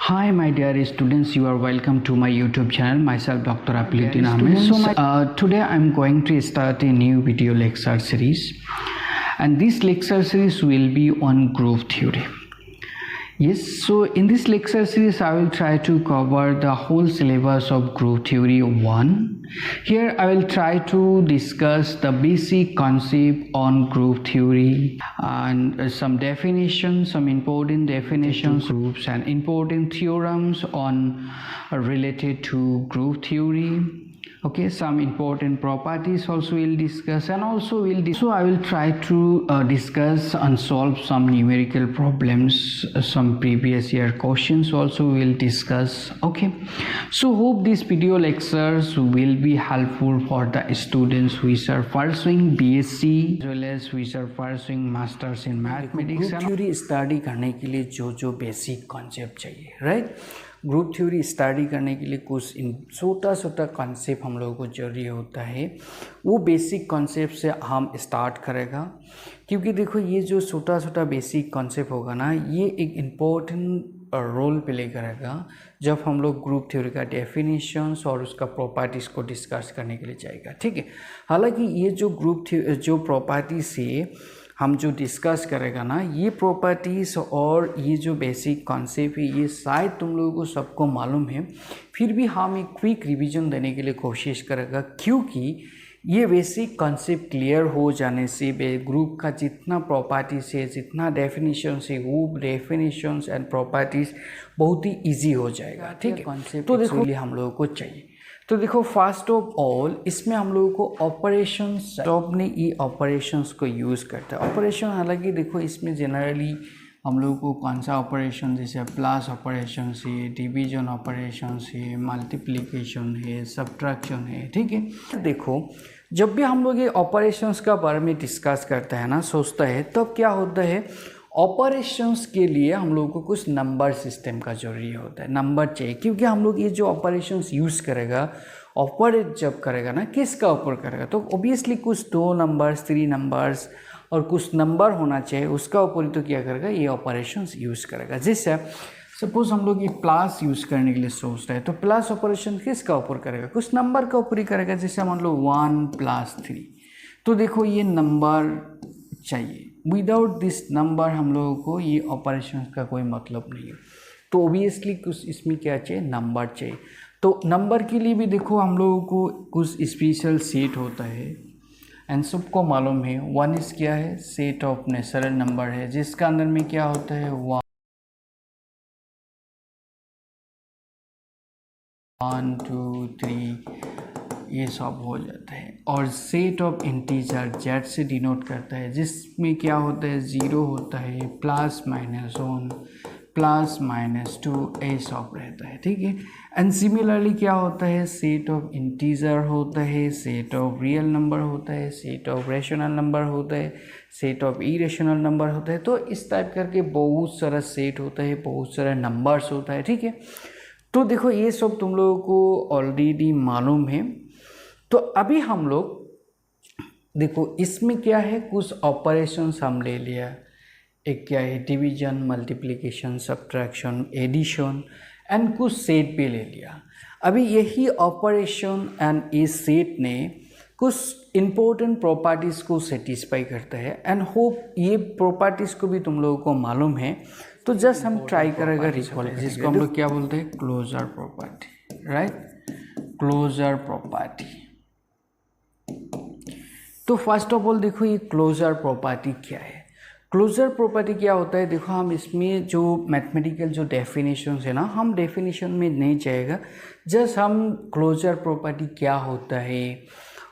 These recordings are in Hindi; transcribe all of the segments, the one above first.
Hi, my dear students, you are welcome to my YouTube channel. Myself, Dr. Apilitin Ahmed. Today I'm going to start a new video lecture series, and this lecture series will be on group theory. Yes, so in this lecture series, I will try to cover the whole syllabus of group theory 1. Here, I will try to discuss the basic concept on group theory and some definitions, some important definitions, groups, and important theorems on related to group theory. Okay, some important properties also we'll discuss, and also I will try to discuss and solve some numerical problems, some previous year questions also we'll discuss. Okay, so hope these video lectures will be helpful for the students which are pursuing BSc as well as which are pursuing masters in mathematics. Group theory study करने के लिए जो basic concept चाहिए, right? ग्रुप थ्योरी स्टडी करने के लिए कुछ छोटा कॉन्सेप्ट हम लोगों को जरूरी होता है, वो बेसिक कॉन्सेप्ट से हम स्टार्ट करेगा। क्योंकि देखो ये जो छोटा बेसिक कॉन्सेप्ट होगा ना, ये एक इम्पोर्टेंट रोल प्ले करेगा जब हम लोग ग्रुप थ्योरी का डेफिनेशंस और उसका प्रॉपर्टीज़ को डिस्कस करने के लिए जाएगा। ठीक है, हालांकि ये जो ग्रुप जो प्रॉपर्टी से हम जो डिस्कस करेगा ना, ये प्रॉपर्टीज़ और ये जो बेसिक कॉन्सेप्ट है ये शायद तुम लोगों को सबको मालूम है, फिर भी हम एक क्विक रिवीजन देने के लिए कोशिश करेगा। क्योंकि ये बेसिक कॉन्सेप्ट क्लियर हो जाने से ग्रुप का जितना प्रॉपर्टीज़ है, जितना डेफिनेशन है, वो डेफिनेशंस एंड प्रॉपर्टीज़ बहुत ही ईजी हो जाएगा। ठीक है, कॉन्सेप्ट तो देखो हम लोगों को चाहिए। तो देखो फर्स्ट ऑफ ऑल इसमें हम लोगों को ऑपरेशंस, टॉप ने ये ऑपरेशंस को यूज़ करता है। ऑपरेशन हालांकि देखो इसमें जनरली हम लोगों को कौन सा ऑपरेशन, जैसे प्लस ऑपरेशन है, डिवीजन ऑपरेशन है, मल्टीप्लिकेशन है, सब्ट्रैक्शन है। ठीक है, देखो जब भी हम लोग ये ऑपरेशंस का बारे में डिस्कस करते हैं ना, सोचता है, तब क्या होता है, ऑपरेशंस के लिए हम लोगों को कुछ नंबर सिस्टम का जरूरी होता है, नंबर चाहिए। क्योंकि हम लोग ये जो ऑपरेशंस यूज़ करेगा, ऑपरेट जब करेगा ना, किसका ऊपर करेगा, तो ऑब्वियसली कुछ 2 नंबर्स, 3 नंबर्स और कुछ नंबर होना चाहिए, उसका ऊपर ही तो क्या करेगा, ये ऑपरेशंस यूज़ करेगा। जैसे सपोज हम लोग ये प्लस यूज़ करने के लिए सोच रहे हैं, तो प्लस ऑपरेशन किसका ऊपर करेगा, कुछ नंबर का ऊपर ही करेगा। जैसे मान लो 1 + 3, तो देखो ये नंबर चाहिए, विदाउट दिस नंबर हम लोगों को ये ऑपरेशन का कोई मतलब नहीं है। तो ओबियसली कुछ इसमें क्या चाहिए, नंबर चाहिए। तो नंबर के लिए भी देखो हम लोगों को कुछ स्पेशल सेट होता है, एंड सबको मालूम है 1 इस क्या है, सेट ऑफ नेचुरल नंबर है, जिसका अंदर में क्या होता है 1 2 3 ये सब हो जाता है। और सेट ऑफ इंटीजर जेड से डिनोट करता है, जिसमें क्या होता है 0 होता है, +-1 +-2 ये सब रहता है। ठीक है, एंड सिमिलरली क्या होता है, सेट ऑफ इंटीजर होता है, सेट ऑफ रियल नंबर होता है, सेट ऑफ रेशनल नंबर होता है, सेट ऑफ इरेशनल नंबर होता है। तो इस टाइप करके बहुत सारा सेट होता है, बहुत सारा नंबर्स होता है। ठीक है, तो देखो ये सब तुम लोगों को ऑलरेडी मालूम है। तो अभी हम लोग देखो इसमें क्या है, कुछ ऑपरेशंस हम ले लिया, एक क्या है division, multiplication, subtraction, addition, and कुछ सेट भी ले लिया। अभी यही ऑपरेशन एंड इस सेट ने कुछ इम्पोर्टेंट प्रॉपर्टीज़ को सेटिस्फाई करता है, एंड होप ये प्रॉपर्टीज़ को भी तुम लोगों को मालूम है। तो जस्ट हम ट्राई करेगा रिकॉल, जिसको हम लोग क्या बोलते हैं, closure property, right, closure property. तो फर्स्ट ऑफ ऑल देखो ये क्लोजर प्रॉपर्टी क्या है। क्लोजर प्रॉपर्टी क्या होता है, देखो हम इसमें जो मैथमेटिकल जो डेफिनेशन है ना, हम डेफिनेशन में नहीं जाएगा, जस्ट हम क्लोजर प्रॉपर्टी क्या होता है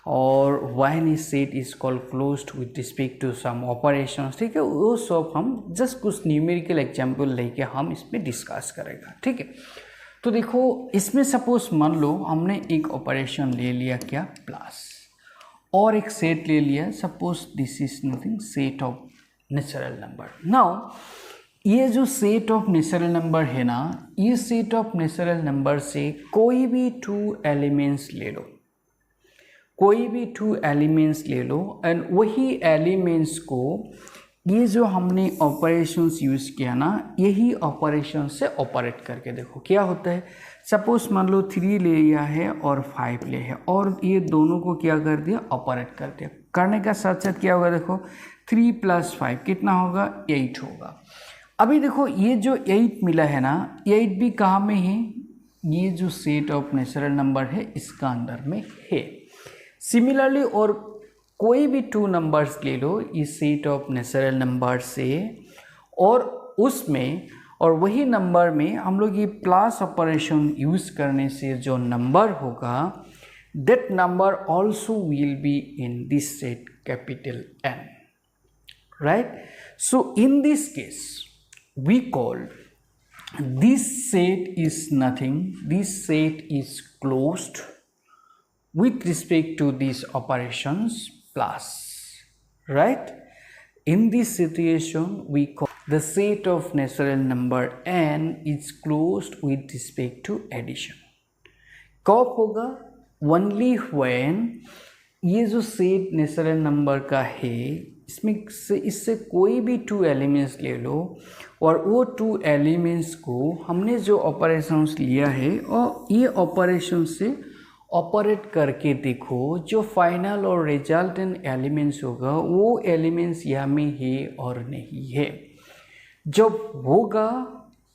और when is set is called closed with respect to some operations. ठीक है, वो सब हम जस्ट कुछ न्यूमेरिकल एग्जांपल लेके हम इसमें डिस्कस करेगा। ठीक है, तो देखो इसमें सपोज मान लो हमने एक ऑपरेशन ले लिया क्या, प्लस, और एक सेट ले लिया, suppose this is nothing, set of natural number. Now ये जो सेट ऑफ नेचुरल नंबर है ना, ये सेट ऑफ नेचुरल नंबर से कोई भी 2 एलिमेंट्स ले लो, कोई भी 2 एलिमेंट्स ले लो, एंड वही एलिमेंट्स को ये जो हमने ऑपरेशंस यूज़ किया ना, यही ऑपरेशन से ऑपरेट करके देखो क्या होता है। सपोज मान लो 3 ले लिया है और 5 ले है, और ये दोनों को क्या कर दिया, ऑपरेट कर दिया। करने का साथ साथ क्या होगा, देखो 3 + 5 कितना होगा, 8 होगा। अभी देखो ये जो 8 मिला है ना, 8 भी कहाँ में है, ये जो सेट ऑफ नेचुरल नंबर है इसका अंदर में है। सिमिलरली और कोई भी 2 नंबर्स ले लो इस सेट ऑफ नेचुरल नंबर से, और उसमें और वही नंबर में हम लोग ये प्लस ऑपरेशन यूज़ करने से जो नंबर होगा, that number also will be in this set capital N, right? So in this case we call this set is nothing, this set is closed with respect to these operations plus, right? In this situation we call the set of natural number N is closed with respect to addition. कब होगा, only when ये जो सेट नेचुरल नंबर का है इससे कोई भी 2 एलिमेंट्स ले लो, और वो 2 एलिमेंट्स को हमने जो ऑपरेशंस लिया है और ये ऑपरेशन से ऑपरेट करके देखो, जो फाइनल और रिजल्टेंट एलिमेंट्स होगा वो एलिमेंट्स यहाँ में है और नहीं है। जब होगा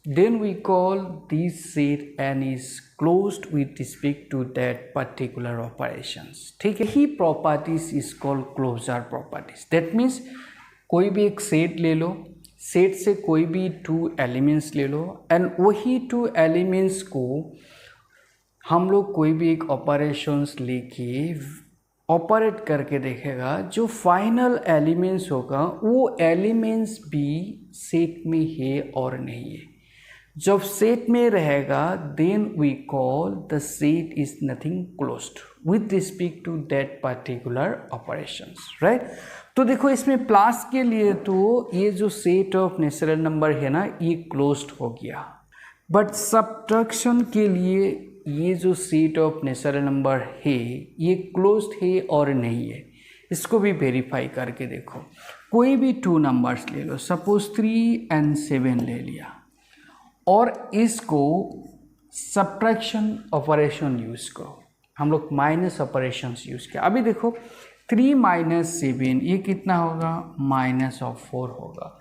then we call this set N is closed with respect to that particular operations, ठीक है। ही properties is called closure properties. That means कोई भी एक सेट ले लो, सेट से कोई भी 2 एलिमेंट्स ले लो, एंड वही 2 एलिमेंट्स को हम लोग कोई भी एक ऑपरेशंस लेके ऑपरेट करके देखेगा, जो फाइनल एलिमेंट्स होगा वो एलिमेंट्स भी सेट में है और नहीं है। जब सेट में रहेगा then we call the set is nothing closed with respect to that particular operations, right. तो देखो इसमें प्लस के लिए तो ये जो सेट ऑफ नेचुरल नंबर है ना ये क्लोज्ड हो गया, बट सब्ट्रैक्शन के लिए ये जो सेट ऑफ नेचुरल नंबर है ये क्लोज्ड है और नहीं है, इसको भी वेरीफाई करके देखो। कोई भी 2 नंबर्स ले लो, सपोज 3 और 7 ले लिया, और इसको सब्ट्रैक्शन ऑपरेशन यूज़ करो, हम लोग माइनस ऑपरेशंस यूज़ किया। अभी देखो 3 - 7 ये कितना होगा, -4 होगा,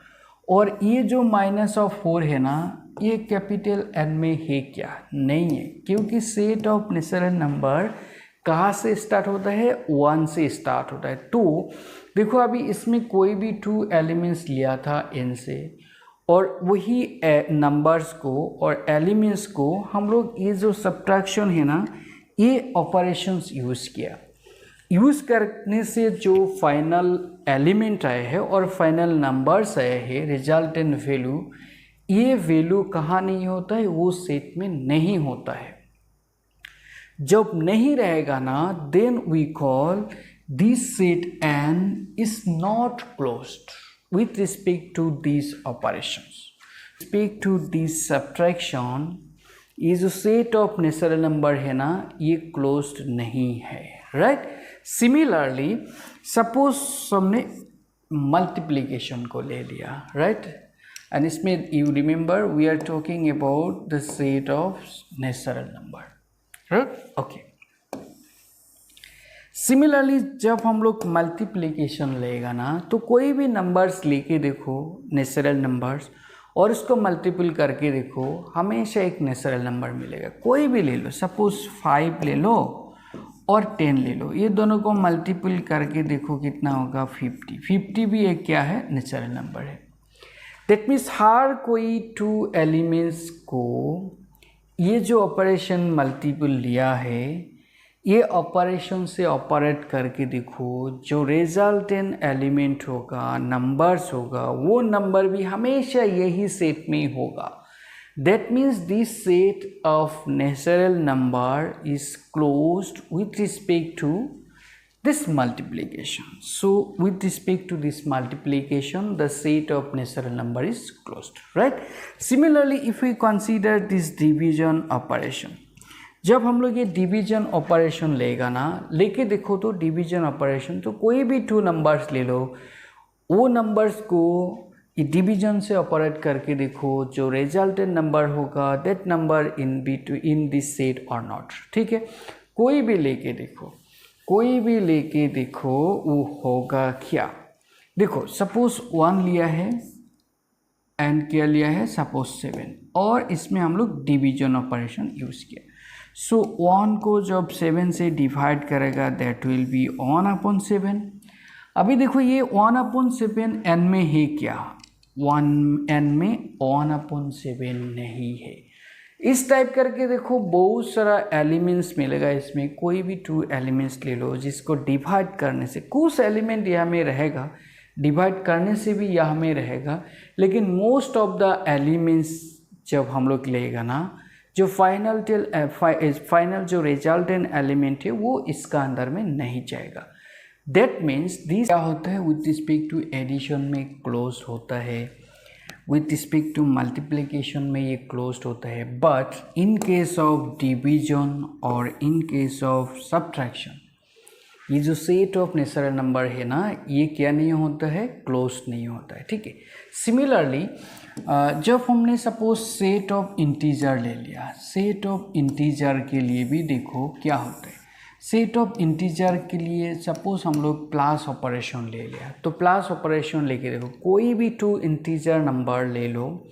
और ये जो -4 है ना ये कैपिटल N में है क्या, नहीं है, क्योंकि सेट ऑफ नेचुरल नंबर कहाँ से स्टार्ट होता है, 1 से स्टार्ट होता है। तो देखो अभी इसमें कोई भी 2 एलिमेंट्स लिया था N से, और वही नंबर्स को और एलिमेंट्स को हम लोग ये जो सब्ट्रैक्शन है ना ये ऑपरेशंस यूज़ किया। यूज़ करने से जो फाइनल एलिमेंट आए हैं और फाइनल नंबर्स आए हैं, रिजल्टेंट वैल्यू, ये वैल्यू कहाँ नहीं होता है, वो सेट में नहीं होता है। जब नहीं रहेगा ना then we call this set N is not closed with respect to these operations. Respect to this subtraction, ये जो सेट ऑफ नेचुरल नंबर है ना ये क्लोज्ड नहीं है, राइट। सिमिलरली सपोज हमने मल्टीप्लिकेशन को ले लिया, राइट, एंड इसमें you remember we are talking about the set of natural number, right, okay. Similarly जब हम लोग मल्टीप्लिकेशन लेगा ना तो कोई भी नंबर्स लेके देखो नेचुरल नंबर्स, और उसको मल्टीपल करके देखो, हमेशा एक नेचुरल नंबर मिलेगा। कोई भी ले लो, सपोज 5 ले लो और 10 ले लो, ये दोनों को मल्टीपल करके देखो कितना होगा, 50 भी एक क्या है, नेचुरल नंबर है। दैट मीन्स हर कोई 2 एलिमेंट्स को ये जो ऑपरेशन मल्टीपल लिया है ये ऑपरेशन से ऑपरेट करके देखो, जो रिजल्टेंट एलिमेंट होगा, नंबर्स होगा, वो नंबर भी हमेशा यही सेट में होगा। That means this set of natural number is closed with respect to this multiplication. So with respect to this multiplication the set of natural number is closed, right? Similarly if we consider this division operation, जब हम लोग ये डिवीजन ऑपरेशन लेगा ना, लेके देखो तो डिवीजन ऑपरेशन तो कोई भी 2 नंबर्स ले लो, वो नंबर्स को डिवीजन से ऑपरेट करके देखो, जो रिजल्टेंट नंबर होगा that number in this set और नॉट। ठीक है, कोई भी लेके देखो वो होगा क्या। देखो सपोज 1 लिया है एंड क्या लिया है, सपोज 7, और इसमें हम लोग डिवीजन ऑपरेशन यूज़ किया। सो 1 को जब 7 से डिवाइड करेगा दैट विल बी 1/7। अभी देखो ये 1/7 n में है क्या, 1n में 1/7 नहीं है। इस टाइप करके देखो बहुत सारा एलिमेंट्स मिलेगा इसमें, कोई भी 2 एलिमेंट्स ले लो जिसको डिवाइड करने से कुछ एलिमेंट यहाँ में रहेगा, डिवाइड करने से भी यहाँ में रहेगा, लेकिन मोस्ट ऑफ द एलिमेंट्स जब हम लोग लेगा ना, जो फाइनल जो रिजल्टेंट एलिमेंट है वो इसका अंदर में नहीं जाएगा। दैट मीन्स दिस क्या होता है, विथ रिस्पेक्ट टू एडिशन में क्लोज होता है, विथ रिस्पेक्ट टू मल्टीप्लिकेशन में ये क्लोज्ड होता है, but in case of division और इन केस ऑफ सब्ट्रैक्शन ये जो सेट ऑफ नेचुरल नंबर है ना, ये क्या नहीं होता है, क्लोज नहीं होता है। ठीक है, सिमिलरली जब हमने सपोज सेट ऑफ इंटीजर ले लिया, सेट ऑफ इंटीजर के लिए भी देखो क्या होता है। सेट ऑफ इंटीजर के लिए सपोज हम लोग प्लस ऑपरेशन ले लिया, तो प्लस ऑपरेशन लेके देखो कोई भी 2 इंटीजर नंबर ले लो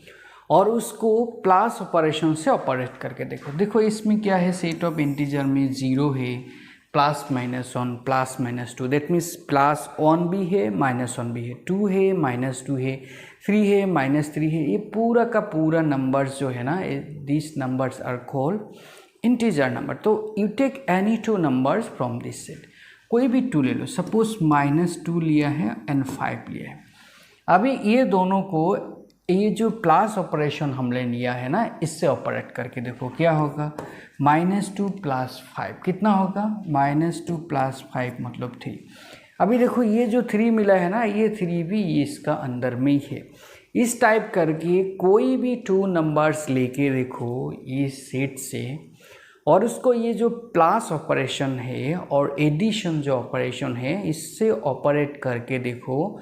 और उसको प्लस ऑपरेशन से ऑपरेट करके देखो। देखो इसमें क्या है, सेट ऑफ इंटीजर में 0 है, +-1 +-2, दैट मीन्स +1 भी है -1 भी है, 2 है -2 है, 3 है -3 है। ये पूरा का पूरा नंबर्स जो है ना, this numbers are called integer number. तो you take any 2 numbers from this set, कोई भी 2 ले लो, सपोज -2 लिया है एंड 5 लिया है। अभी ये दोनों को ये जो प्लस ऑपरेशन हमने लिया है ना, इससे ऑपरेट करके देखो क्या होगा, -2 + 5 कितना होगा, -2 + 5 मतलब 3। अभी देखो ये जो 3 मिला है ना, ये 3 भी इसका अंदर में ही है। इस टाइप करके कोई भी 2 नंबर्स लेके देखो ये सेट से, और उसको ये जो प्लस ऑपरेशन है और एडिशन जो ऑपरेशन है इससे ऑपरेट करके देखो,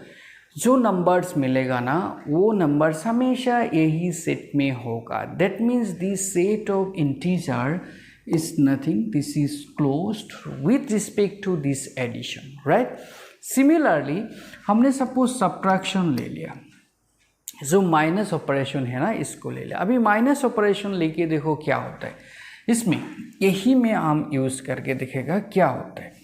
जो नंबर्स मिलेगा ना वो नंबर्स हमेशा यही सेट में होगा। That means this set of integer is nothing, this is closed with respect to this addition, right. Similarly हमने सपोज सब्ट्रैक्शन ले लिया, जो माइनस ऑपरेशन है ना इसको ले लिया। अभी माइनस ऑपरेशन लेके देखो क्या होता है, इसमें यही में हम यूज़ करके देखेगा क्या होता है।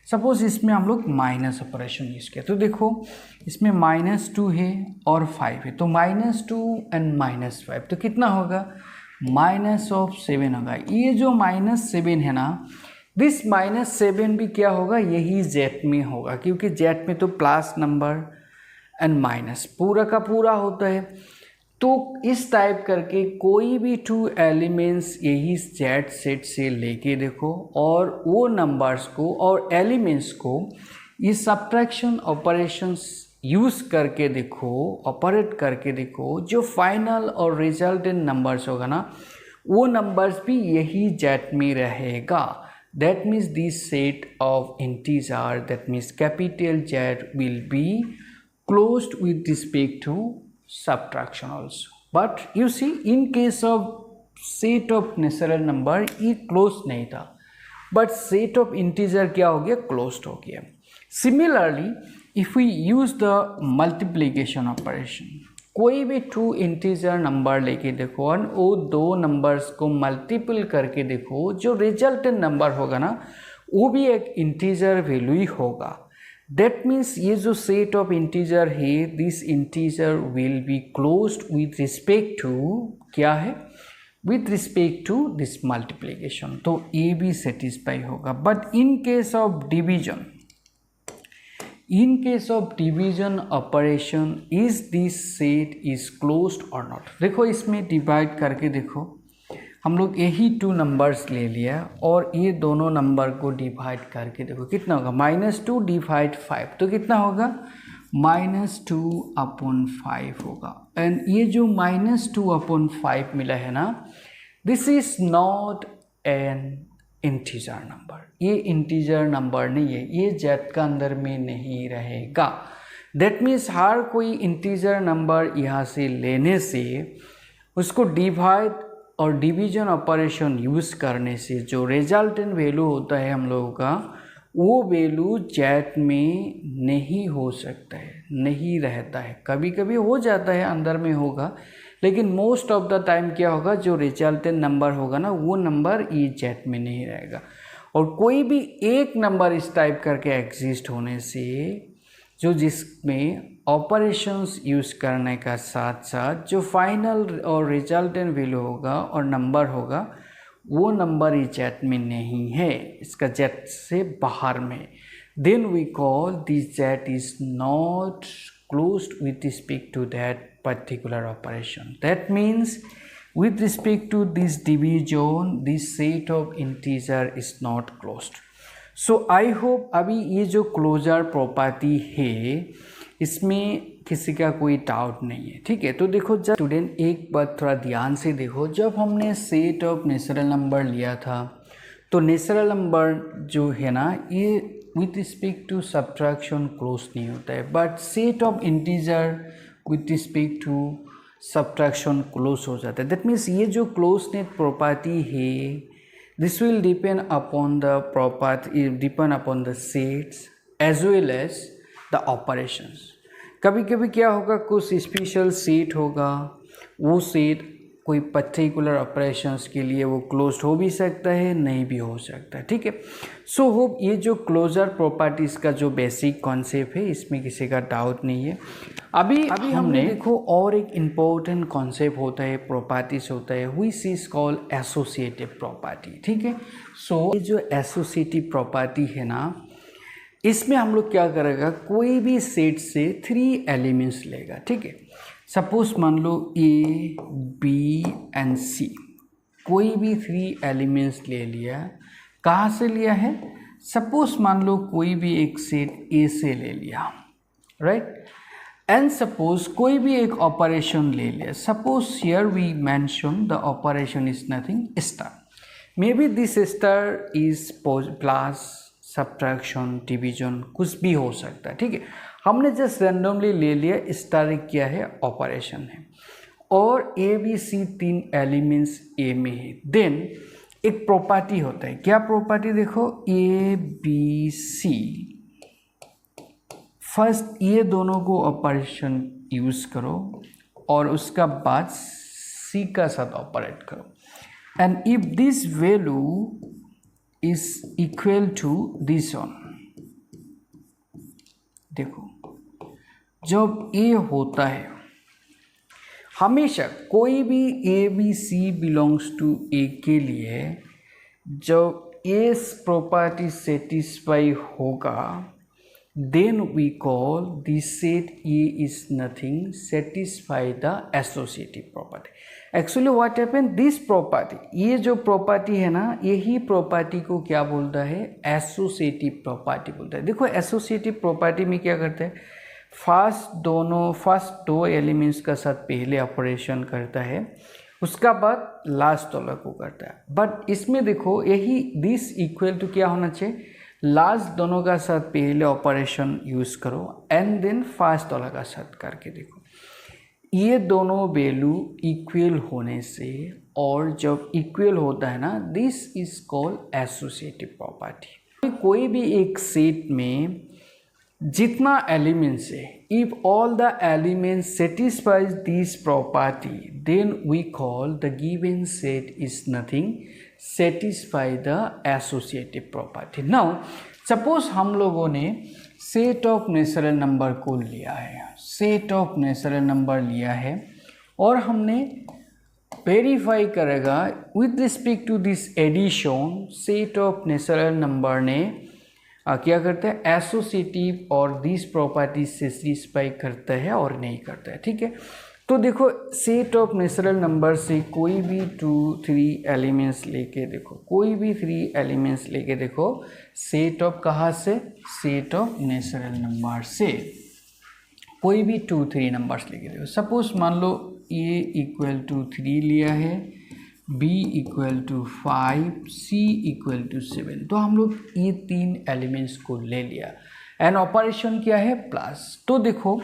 सपोज इसमें हम लोग माइनस ऑपरेशन यूज़ किया, तो देखो इसमें -2 है और 5 है, तो -2 एंड -5 तो कितना होगा, -7 होगा। ये जो -7 है ना, दिस -7 भी क्या होगा, यही जेड में होगा, क्योंकि जेड में तो प्लस नंबर एंड माइनस पूरा का पूरा होता है। तो इस टाइप करके कोई भी 2 एलिमेंट्स यही जेड सेट से लेके देखो, और वो नंबर्स को और एलिमेंट्स को ये सब्ट्रैक्शन ऑपरेशंस यूज़ करके देखो, ऑपरेट करके देखो, जो फाइनल और रिजल्टेंट नंबर्स होगा ना वो नंबर्स भी यही जेड में रहेगा। That means this set of integer, that means capital Z will be closed with respect to subtraction also. But you see in case of set of natural number ये closed नहीं था, but set of integer क्या हो गया, closed हो गया। Similarly if we use the multiplication operation, कोई भी 2 इंटीजर नंबर लेके देखो और वो 2 नंबर्स को मल्टीपल करके देखो, जो रिजल्टेंट नंबर होगा ना वो भी एक इंटीजर वैल्यू ही होगा। दैट मीन्स ये जो सेट ऑफ इंटीजर है, this integer will be closed with respect to क्या है, with respect to this multiplication, तो ये भी सेटिस्फाई होगा। But in case of division, in case of division operation is this set is closed और नॉट। देखो इसमें डिवाइड करके देखो, हम लोग यही 2 नंबर्स ले लिया और ये दोनों नंबर को डिवाइड करके देखो कितना होगा, -2 / 5 तो कितना होगा, -2/5 होगा। एंड ये जो -2/5 मिला है ना, this is not an integer number, ये इंटीजर नंबर नहीं है, ये जेड का अंदर में नहीं रहेगा। दैट मीन्स हर कोई इंटीजर नंबर यहाँ से लेने से उसको डिवाइड और डिवीजन ऑपरेशन यूज़ करने से जो रिजल्टेंट वैल्यू होता है हम लोगों का, वो वैल्यू जेड में नहीं हो सकता है, नहीं रहता है। कभी कभी हो जाता है, अंदर में होगा, लेकिन मोस्ट ऑफ द टाइम क्या होगा, जो रिजल्टेंट नंबर होगा ना, वो नंबर ये जेड में नहीं रहेगा। और कोई भी एक नंबर इस टाइप करके एग्जिस्ट होने से जो जिसमें ऑपरेशंस यूज़ करने का साथ साथ जो फाइनल और रिजल्टेंट वैल्यू होगा और नंबर होगा, वो नंबर ही जेड में नहीं है, इसका जेड से बाहर में, then we call this Z is not closed with respect to that particular operation. That means with respect to this division, this set of integer is not closed. So I hope अभी ये जो क्लोजर प्रॉपर्टी है इसमें किसी का कोई डाउट नहीं है, ठीक है। तो देखो जब स्टूडेंट एक बात थोड़ा ध्यान से देखो, जब हमने सेट ऑफ नेचुरल नंबर लिया था तो नेचुरल नंबर जो है ना, ये with respect to subtraction close नहीं होता है, but set of integer with respect to subtraction close हो जाता है। दैट मीन्स ये जो क्लोजनेस प्रॉपर्टी है, this will depend upon the property, depend upon the sets as well as the operations. कभी कभी क्या होगा, कुछ स्पेशल सेट होगा, वो सेट कोई पर्टिकुलर ऑपरेशंस के लिए वो क्लोज्ड हो भी सकता है, नहीं भी हो सकता है, ठीक है। सो होप ये जो क्लोजर प्रॉपर्टीज़ का जो बेसिक कॉन्सेप्ट है इसमें किसी का डाउट नहीं है। अभी हमने देखो और एक इम्पोर्टेंट कॉन्सेप्ट होता है, प्रॉपर्टीज होता है, which is called associative property, ठीक है। सो ये जो एसोसिएटिव प्रॉपर्टी है ना, इसमें हम लोग क्या करेगा, कोई भी सेट से 3 एलिमेंट्स लेगा, ठीक है। सपोज मान लो ए बी एंड सी, कोई भी 3 एलिमेंट्स ले लिया। कहाँ से लिया है, सपोज मान लो कोई भी एक सेट ए से ले लिया, राइट। एंड सपोज कोई भी एक ऑपरेशन ले लिया। Suppose here we mention the operation is nothing star, maybe this star is plus, subtraction, division, कुछ भी हो सकता है, ठीक है। हमने जस्ट रैंडमली ले लिया, स्टार क्या है, ऑपरेशन है, और ए बी सी 3 एलिमेंट्स ए में है। देन एक प्रॉपर्टी होता है, क्या प्रॉपर्टी, देखो ए बी सी, फर्स्ट ये दोनों को ऑपरेशन यूज करो और उसका बाद सी का साथ ऑपरेट करो, and if this value is equal to this one, देखो जब ए होता है, हमेशा कोई भी A B C belongs to A के लिए जब ए प्रॉपर्टी सेटिस्फाई होगा, then we call this set A is nothing satisfy the associative property. Actually what happen, this property, ये जो प्रॉपर्टी है ना, यही प्रॉपर्टी को क्या बोलता है, एसोसिएटिव प्रॉपर्टी बोलता है। देखो एसोसिएटिव प्रॉपर्टी में क्या करता है, फर्स्ट 2 एलिमेंट्स का साथ पहले ऑपरेशन करता है, उसका बाद लास्ट वाला को करता है। बट इसमें देखो यही दिस इक्वल टू क्या होना चाहिए, लास्ट दोनों का साथ पहले ऑपरेशन यूज़ करो एंड देन फर्स्ट वाला का साथ करके देखो, ये दोनों वैल्यू इक्वल होने से, और जब इक्वल होता है ना, this is called associative property. कोई भी एक सेट में जितना एलिमेंट्स है, if all the elements satisfies this property, then we call the given set is nothing satisfy the associative property. Now suppose हम लोगों ने सेट ऑफ नेचुरल नंबर को लिया है, सेट ऑफ नेचुरल नंबर लिया है, और हमने वेरीफाई करेगा with respect to this addition, set of natural number ने क्या करता है, एसोसिएटिव और दिस प्रॉपर्टी से सेटिस्फाई करता है और नहीं करता है, ठीक है। तो देखो सेट ऑफ नेचुरल नंबर से कोई भी 2-3 एलिमेंट्स लेके देखो, कोई भी 3 एलिमेंट्स लेके देखो, सेट ऑफ कहाँ से, सेट ऑफ नेचुरल नंबर से कोई भी 2-3 नंबर्स लेके देखो। सपोज मान लो ए इक्वल टू 3 लिया है, b equal to 5, c equal to 7, तो हम लोग ये 3 एलिमेंट्स को ले लिया एंड ऑपरेशन क्या है प्लस। तो देखो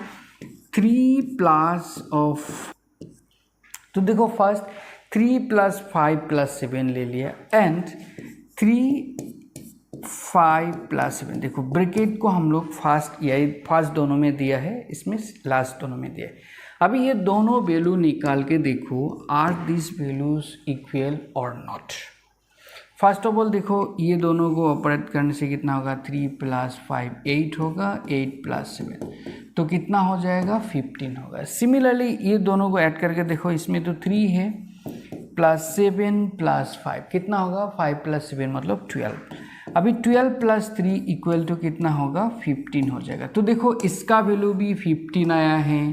3 प्लस ऑफ, तो देखो फर्स्ट 3 + 5 + 7 ले लिया एंड 3 5 + 7। देखो ब्रैकेट को हम लोग फर्स्ट दोनों में दिया है, इसमें लास्ट दोनों में दिया है। अभी ये दोनों वैल्यू निकाल के देखो आर दिस वैल्यूज इक्वल और नॉट। फर्स्ट ऑफ ऑल देखो ये दोनों को ऑपरेट करने से कितना होगा 3 + 5 8 होगा, 8 + 7 तो कितना हो जाएगा 15 होगा। सिमिलरली ये दोनों को ऐड करके देखो, इसमें तो 3 है +7 + 5 कितना होगा 5 + 7 मतलब 12। अभी 12 + 3 इक्वल टू कितना होगा 15 हो जाएगा। तो देखो इसका वैल्यू भी 15 आया है,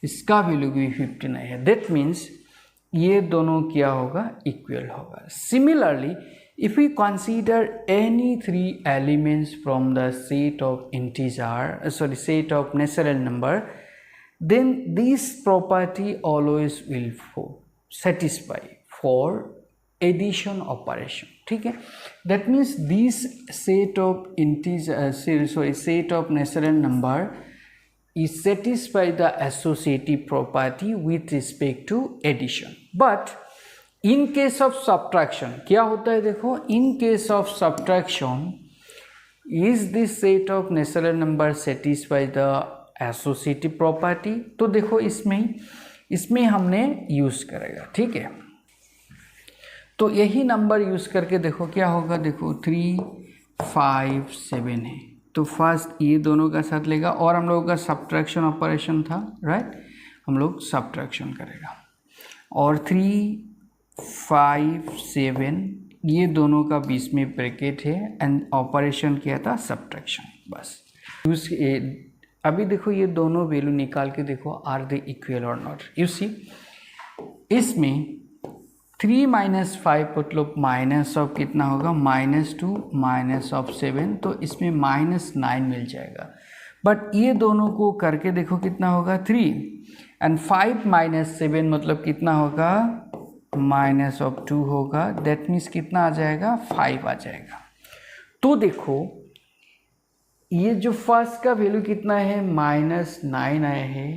इसका वैल्यू भी 15 आया है। दैट मीन्स ये दोनों क्या होगा इक्वल होगा। Similarly if we consider any 3 elements from the set of set of natural number, then this property always will satisfy for addition operation। ठीक है, that means this set of set of natural number is satisfy the associative property with respect to addition। But in case of subtraction क्या होता है, देखो इन case of subtraction is this set of natural number satisfy the associative property. तो देखो इसमें हमने यूज करेगा। ठीक है, तो यही नंबर यूज करके देखो क्या होगा। देखो 3 5 7 है, तो फर्स्ट ये दोनों का साथ लेगा और हम लोगों का सब्ट्रैक्शन ऑपरेशन था, राइट, हम लोग सब्ट्रैक्शन करेगा और 3 5 7 ये दोनों का बीच में ब्रैकेट है एंड ऑपरेशन किया था सब्ट्रैक्शन, बस यूज। अभी देखो ये दोनों वैल्यू निकाल के देखो आर दे इक्वल और नॉट। यू सी इसमें 3 - 5 मतलब माइनस ऑफ कितना होगा -2 -7, तो इसमें -9 मिल जाएगा। बट ये दोनों को करके देखो कितना होगा 3 एंड 5 - 7 मतलब कितना होगा -2 होगा। दैट मीन्स कितना आ जाएगा 5 आ जाएगा। तो देखो ये जो फर्स्ट का वैल्यू कितना है -9 आया है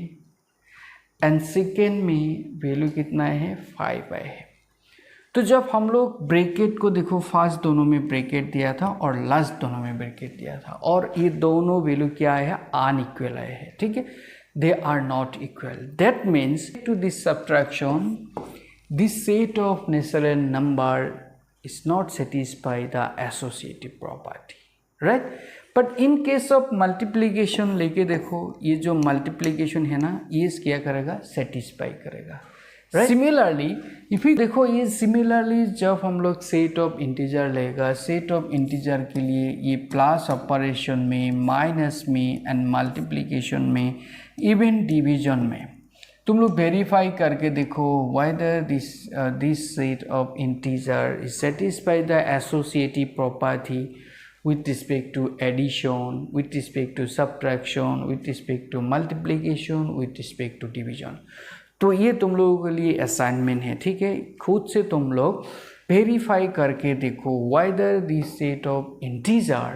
एंड सेकेंड में वैल्यू कितना है 5 आया है। तो जब हम लोग ब्रैकेट को देखो फर्स्ट दोनों में ब्रैकेट दिया था और लास्ट दोनों में ब्रैकेट दिया था और ये दोनों वैल्यू क्या है अनइक्वल आए हैं। ठीक है, they are not equal. That means to this subtraction this set of natural number is not satisfy the associative property, right? But in case of multiplication लेके देखो ये जो multiplication है ना ये क्या करेगा satisfy करेगा, right? Similarly if we देखो ये similarly जब हम लोग set of integer लेगा, set of integer के लिए ये प्लस ऑपरेशन में, माइनस में एंड मल्टीप्लिकेशन में, इवन डिवीजन में तुम लोग वेरीफाई करके देखो whether this set of integer is satisfy the associative property with respect to addition, with respect to subtraction, with respect to multiplication, with respect to division। तो ये तुम लोगों के लिए असाइनमेंट है। ठीक है, खुद से तुम लोग वेरीफाई करके देखो whether this set of integer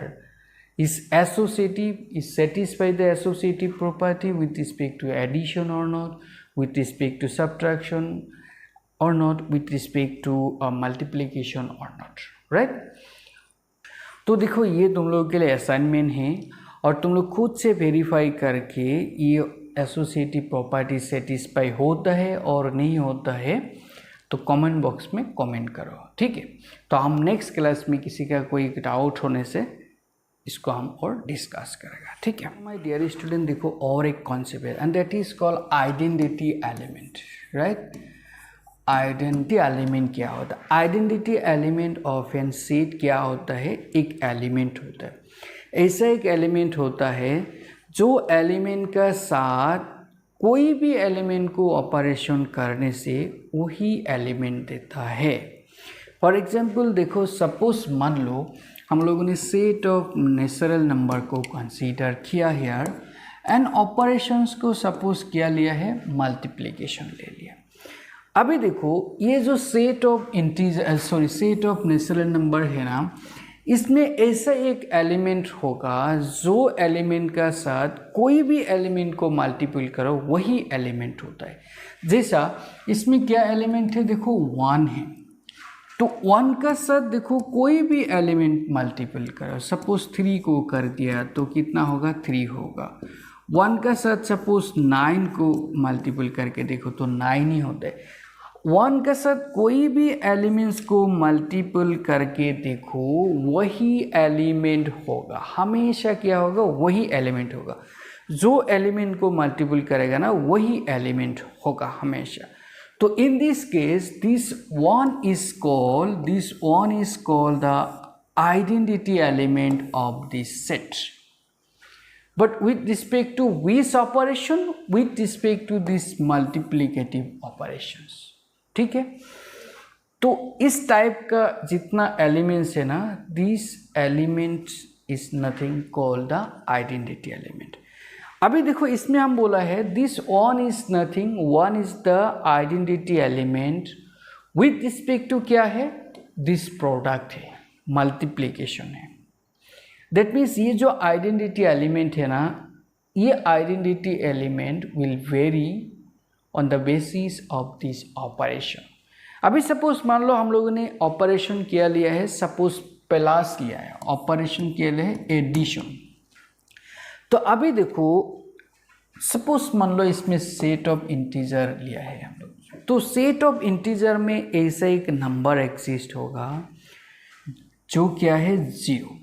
is associative, is satisfy the associative property with respect to addition or not, with respect to subtraction or not, with respect to multiplication or not, right? तो देखो ये तुम लोगों के लिए असाइनमेंट है और तुम लोग खुद से वेरीफाई करके ये एसोसिएटिव प्रॉपर्टी सेटिस्फाई होता है और नहीं होता है तो कमेंट बॉक्स में कमेंट करो। ठीक है, तो हम नेक्स्ट क्लास में किसी का कोई डाउट होने से इसको हम और डिस्कस करेगा। ठीक है माय डियर स्टूडेंट, देखो और एक कॉन्सेप्ट है and that is called identity element, right? Identity element क्या होता है? Identity element of an set क्या होता है? एक एलिमेंट होता है, ऐसा एक एलिमेंट होता है जो एलिमेंट का साथ कोई भी एलिमेंट को ऑपरेशन करने से वही एलिमेंट देता है। फॉर एग्जांपल देखो सपोज मान लो हम लोगों ने सेट ऑफ नेचुरल नंबर को कंसीडर किया है एंड ऑपरेशंस को सपोज क्या लिया है मल्टीप्लिकेशन ले लिया। अभी देखो ये जो सेट ऑफ नेचुरल नंबर है ना, इसमें ऐसा एक एलिमेंट होगा जो एलिमेंट का साथ कोई भी एलिमेंट को मल्टीपल करो वही एलिमेंट होता है। जैसा इसमें क्या एलिमेंट है, देखो 1 है, तो 1 का साथ देखो कोई भी एलिमेंट मल्टीपल करो, सपोज 3 को कर दिया तो कितना होगा, 3 होगा। 1 का साथ सपोज 9 को मल्टीपल करके देखो तो 9 ही होता है। 1 का साथ कोई भी एलिमेंट्स को मल्टीपल करके देखो वही एलिमेंट होगा, हमेशा क्या होगा, वही एलिमेंट होगा। जो एलिमेंट को मल्टीपल करेगा ना वही एलिमेंट होगा हमेशा। तो इन this case this one is called the identity element of this set. But with respect to which operation? With respect to this multiplicative operations. ठीक है, तो इस टाइप का जितना एलिमेंट्स है ना, this element is nothing called the identity element. अभी देखो इसमें हम बोला है this one is nothing, one is the identity element with respect to क्या है, दिस प्रोडक्ट है, मल्टीप्लीकेशन है। दैट मीन्स ये जो आइडेंटिटी एलिमेंट है ना, ये identity element will vary on the basis of this operation. अभी सपोज मान लो हम लोगों ने ऑपरेशन किया लिया है, सपोज प्लस लिया है, ऑपरेशन किया लिया है एडिशन। तो अभी देखो सपोज मान लो इसमें सेट ऑफ इंटीजर लिया है हम लोग, तो सेट ऑफ इंटीजर में ऐसा एक नंबर एग्जिस्ट होगा जो क्या है 0।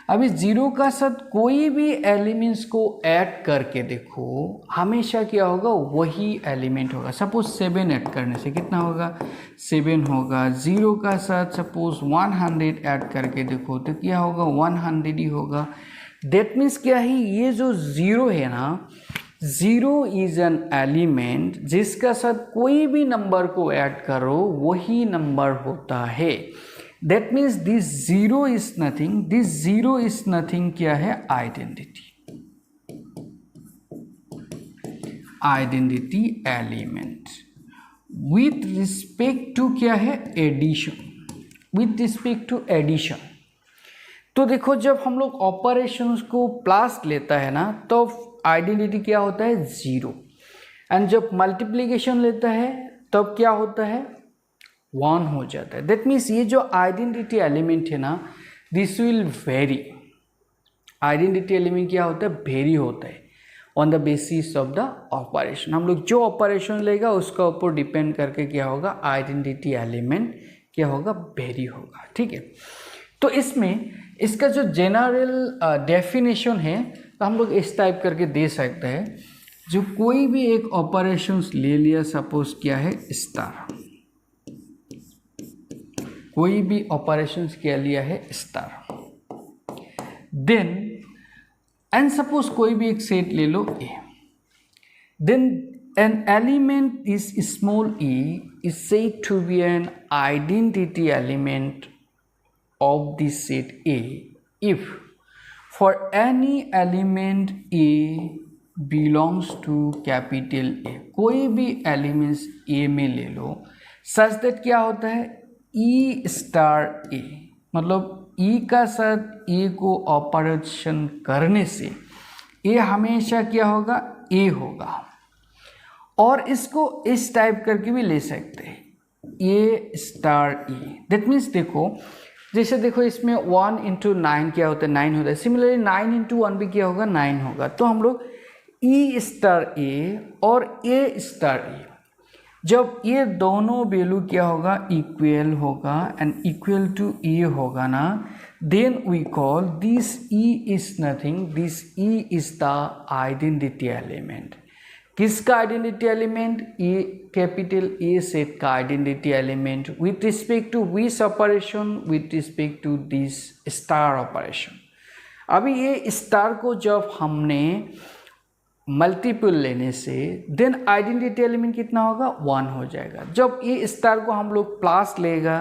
अभी 0 का साथ कोई भी एलिमेंट्स को ऐड करके देखो हमेशा क्या होगा, वही एलिमेंट होगा। सपोज 7 ऐड करने से कितना होगा, 7 होगा। 0 का साथ सपोज 100 ऐड करके देखो तो क्या होगा, 100 ही होगा। दैट मीन्स क्या है, ये जो 0 है ना, 0 इज एन एलिमेंट जिसका साथ कोई भी नंबर को ऐड करो वही नंबर होता है। That means this 0 is nothing, this 0 is nothing क्या है, identity, identity element with respect to क्या है, addition, with respect to addition. तो देखो जब हम लोग ऑपरेशंस को प्लस लेता है ना तो आइडेंटिटी क्या होता है, 0, एंड जब मल्टीप्लिकेशन लेता है तब क्या होता है, 1 हो जाता है। दैट मीन्स ये जो आइडेंटिटी एलिमेंट है ना, this will very, identity element क्या होता है, वेरी होता है on the basis of the operation. हम लोग जो ऑपरेशन लेगा उसका ऊपर डिपेंड करके क्या होगा, आइडेंटिटी एलिमेंट क्या होगा, वेरी होगा। ठीक है, तो इसमें इसका जो जनरल डेफिनेशन है तो हम लोग इस टाइप करके दे सकते हैं, जो कोई भी एक ऑपरेशंस ले लिया, सपोज क्या है, स्टार, कोई भी ऑपरेशंस क्या लिया है, स्टार, देन एंड सपोज कोई भी एक सेट ले लो A, then an element is small e is said to be an identity element of this set A if for any element A belongs to capital A। कोई भी एलिमेंट्स A में ले लो सच दैट क्या होता है, E स्टार A, मतलब E का साथ A को ऑपरेशन करने से A हमेशा क्या होगा, A होगा। और इसको इस टाइप करके भी ले सकते हैं, A star E। That means देखो जैसे देखो इसमें 1 इंटू 9 क्या होता है, 9 होता है। सिमिलरली 9 इंटू 1 भी क्या होगा, 9 होगा। तो हम लोग E स्टार A और A स्टार E, जब ये दोनों वैल्यू क्या होगा, इक्वल होगा एंड इक्वल टू E होगा ना, then we call this E is nothing, this E is the identity element. किसका identity element, A capital A set का identity element with respect to which operation, with respect to this star operation. अभी ये स्टार को जब हमने मल्टीपल लेने से देन आइडेंटिटी एलिमेंट कितना होगा, 1 हो जाएगा। जब ये स्टार को हम लोग प्लस लेगा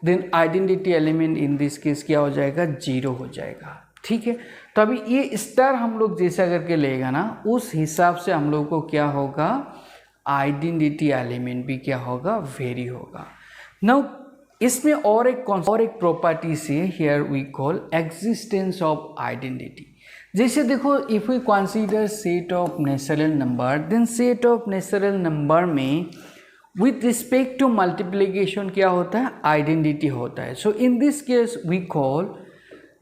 then identity element in this case क्या हो जाएगा, 0 हो जाएगा। ठीक है, तो अभी ये स्टार हम लोग जैसा करके लेगा ना, उस हिसाब से हम लोग को क्या होगा, आइडेंटिटी एलिमेंट भी क्या होगा, वेरी होगा। नाउ इसमें और एक प्रॉपर्टी से here we call existence of identity. जैसे देखो, if we consider set of natural number, then set of natural number में विथ रिस्पेक्ट टू मल्टीप्लिकेशन क्या होता है, आइडेंटिटी होता है। So in this case we call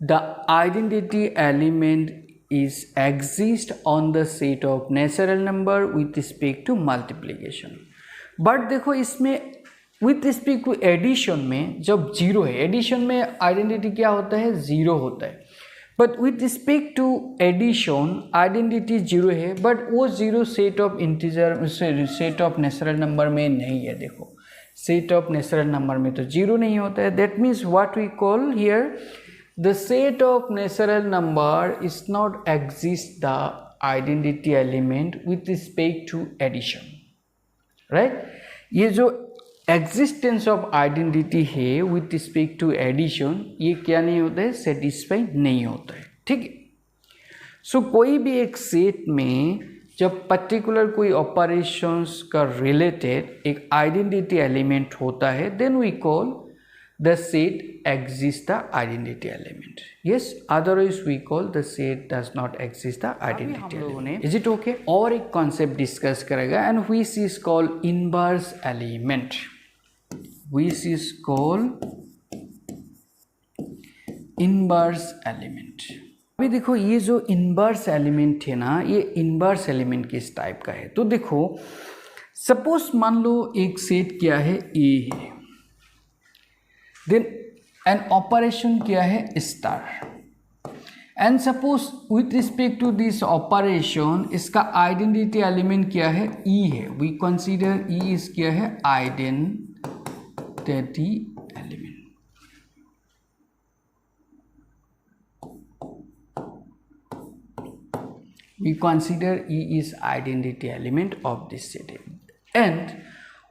the identity element is exist on the set of natural number with respect to multiplication. But देखो, इसमें विथ रिस्पेक्ट टू एडिशन में जब जीरो है, एडिशन में आइडेंटिटी क्या होता है, जीरो होता है। But with respect to addition identity zero है, बट वो zero set of integer set of natural number में नहीं है। देखो, सेट ऑफ नेचुरल नंबर में तो जीरो नहीं होता है। That means what we call here the set of natural number is not exist the identity element with respect to addition, right. ये जो एग्जिस्टेंस ऑफ आइडेंटिटी है विथ रिस्पेक्ट टू एडिशन, ये क्या नहीं होता है, सेटिस्फाई नहीं होता है, ठीक है। सो कोई भी एक सेट में जब पर्टिकुलर कोई ऑपरेशंस का रिलेटेड एक आइडेंटिटी एलिमेंट होता है, then we call the set exist the identity element. Yes, otherwise we call the set does not exist the identity element. Is it okay? और एक कॉन्सेप्ट डिस्कस करेगा and which is called inverse element, which is called inverse element। अभी देखो, ये जो इनवर्स एलिमेंट है ना, ये इनवर्स एलिमेंट किस टाइप का है। तो देखो, सपोज मान लो एक सेट क्या है, ए है, देन एन ऑपरेशन क्या है, star, and suppose with respect to this operation इसका आइडेंटिटी एलिमेंट क्या है, ई है। वी कंसीडर ई इज क्या है, identity element। We consider E is identity element of this set, and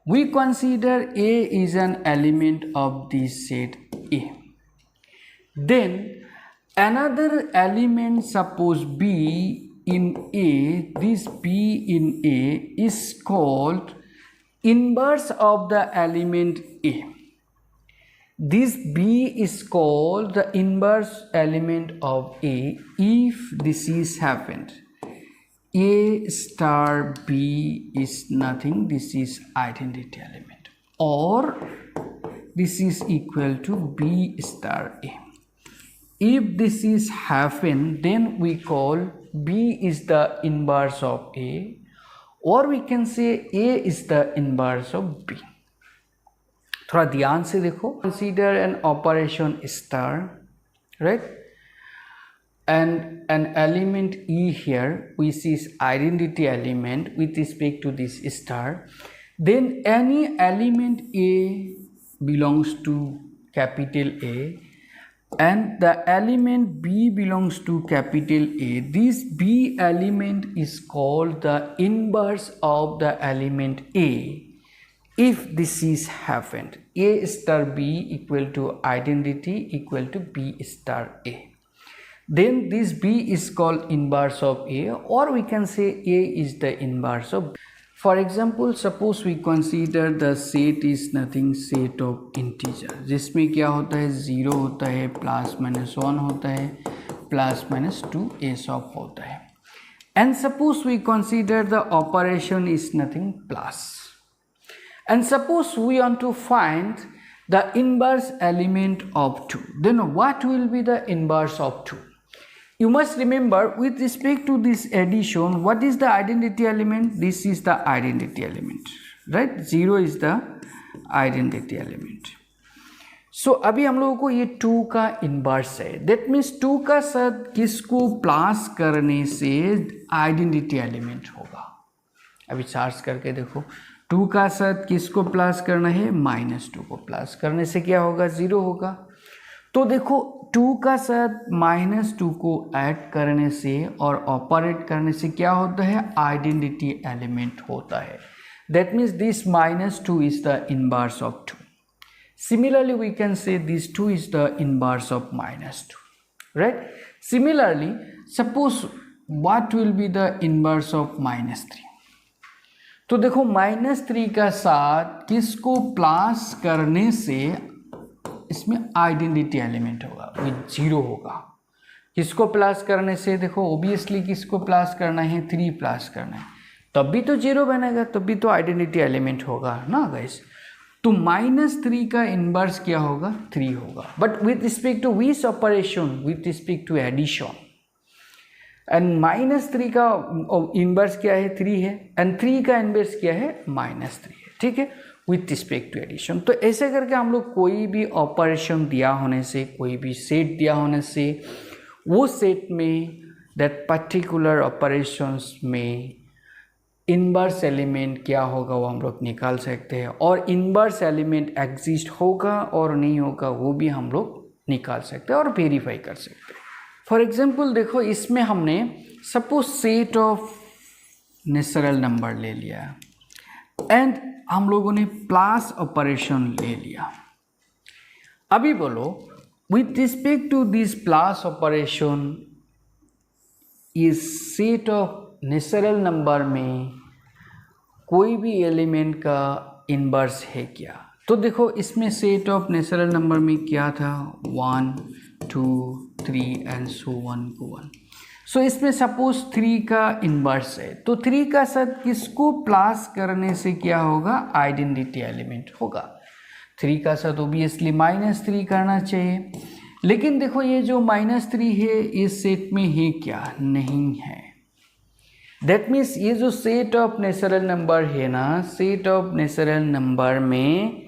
we consider A is an element of this set A. Then another element, suppose B in A, this B in A is called inverse of the element A. This B is called the inverse element of A if this is happened. A star B is nothing, this is identity element, or this is equal to B star A. If this is happened, then we call B is the inverse of A, or we can say A is the inverse of B। थोड़ा ध्यान से देखो, consider an operation star, right, and an element E here which is identity element with respect to this star, then any element A belongs to capital A and the element B belongs to capital A. This B element is called the inverse of the element A if this is happened. A star B equal to identity equal to B star A. Then this B is called inverse of A, or we can say A is the inverse of B. For example, suppose we consider the set is nothing set of integer, जिसमें क्या होता है, ज़ीरो होता है, प्लस माइनस वन होता है, plus minus two as of होता है। And suppose we consider the operation is nothing plus, and suppose we want to find the inverse element of two, then what will be the inverse of two? You must remember, with respect to this addition, what is the identity element? This is the identity element, right? 0 is the identity element. So अभी हम लोगों को ये 2 का इनवर्स है, that means 2 का साथ किसको प्लस करने से आइडेंटिटी एलिमेंट होगा। अभी चार्ज करके देखो, 2 का साथ किसको प्लस करना है, -2 को प्लस करने से क्या होगा, 0 होगा। तो देखो, 2 का साथ -2 को ऐड करने से और ऑपरेट करने से क्या होता है, आइडेंटिटी एलिमेंट होता है। That means this -2 is the inverse of 2। Similarly we can say this 2 is the inverse of -2, right. Similarly suppose what will be the inverse of -3। तो देखो, -3 का साथ किसको प्लस करने से इसमें आइडेंटिटी एलिमेंट होगा, विथ 0 होगा। किसको प्लस करने से, देखो ओबियसली किसको प्लस करना है, 3 प्लस करना है, तब भी तो 0 बनेगा, तब भी तो आइडेंटिटी एलिमेंट होगा ना गाइस। तो -3 का इनवर्स क्या होगा, 3 होगा, but with respect to which operation, with respect to addition. And -3 का इनवर्स क्या है, 3 है, एंड 3 का इनवर्स क्या है, -3 है, ठीक है, विथ रिस्पेक्ट टू एडिशन। तो ऐसे करके हम लोग कोई भी ऑपरेशन दिया होने से, कोई भी सेट दिया होने से, वो सेट में दैट पर्टिकुलर ऑपरेशंस में इनवर्स एलिमेंट क्या होगा वो हम लोग निकाल सकते हैं, और इनवर्स एलिमेंट एग्जिस्ट होगा और नहीं होगा वो भी हम लोग निकाल सकते हैं और वेरीफाई कर सकते हैं। फॉर एग्जाम्पल देखो, इसमें हमने suppose set of natural number ले लिया एंड हम लोगों ने प्लस ऑपरेशन ले लिया। अभी बोलो with respect to this plus operation इस सेट ऑफ नेचुरल नंबर में कोई भी एलिमेंट का इनवर्स है क्या। तो देखो इसमें सेट ऑफ नेचुरल नंबर में क्या था, 1 2 3 एंड सो ऑन को 1। सो इसमें सपोज 3 का इनवर्स है, तो 3 का साथ किसको प्लस करने से क्या होगा, आइडेंटिटी एलिमेंट होगा। 3 का साथ ओबियसली -3 करना चाहिए, लेकिन देखो ये जो -3 है इस सेट में है क्या, नहीं है। दैट मीन्स ये जो सेट ऑफ नेचुरल नंबर है ना, सेट ऑफ नेचुरल नंबर में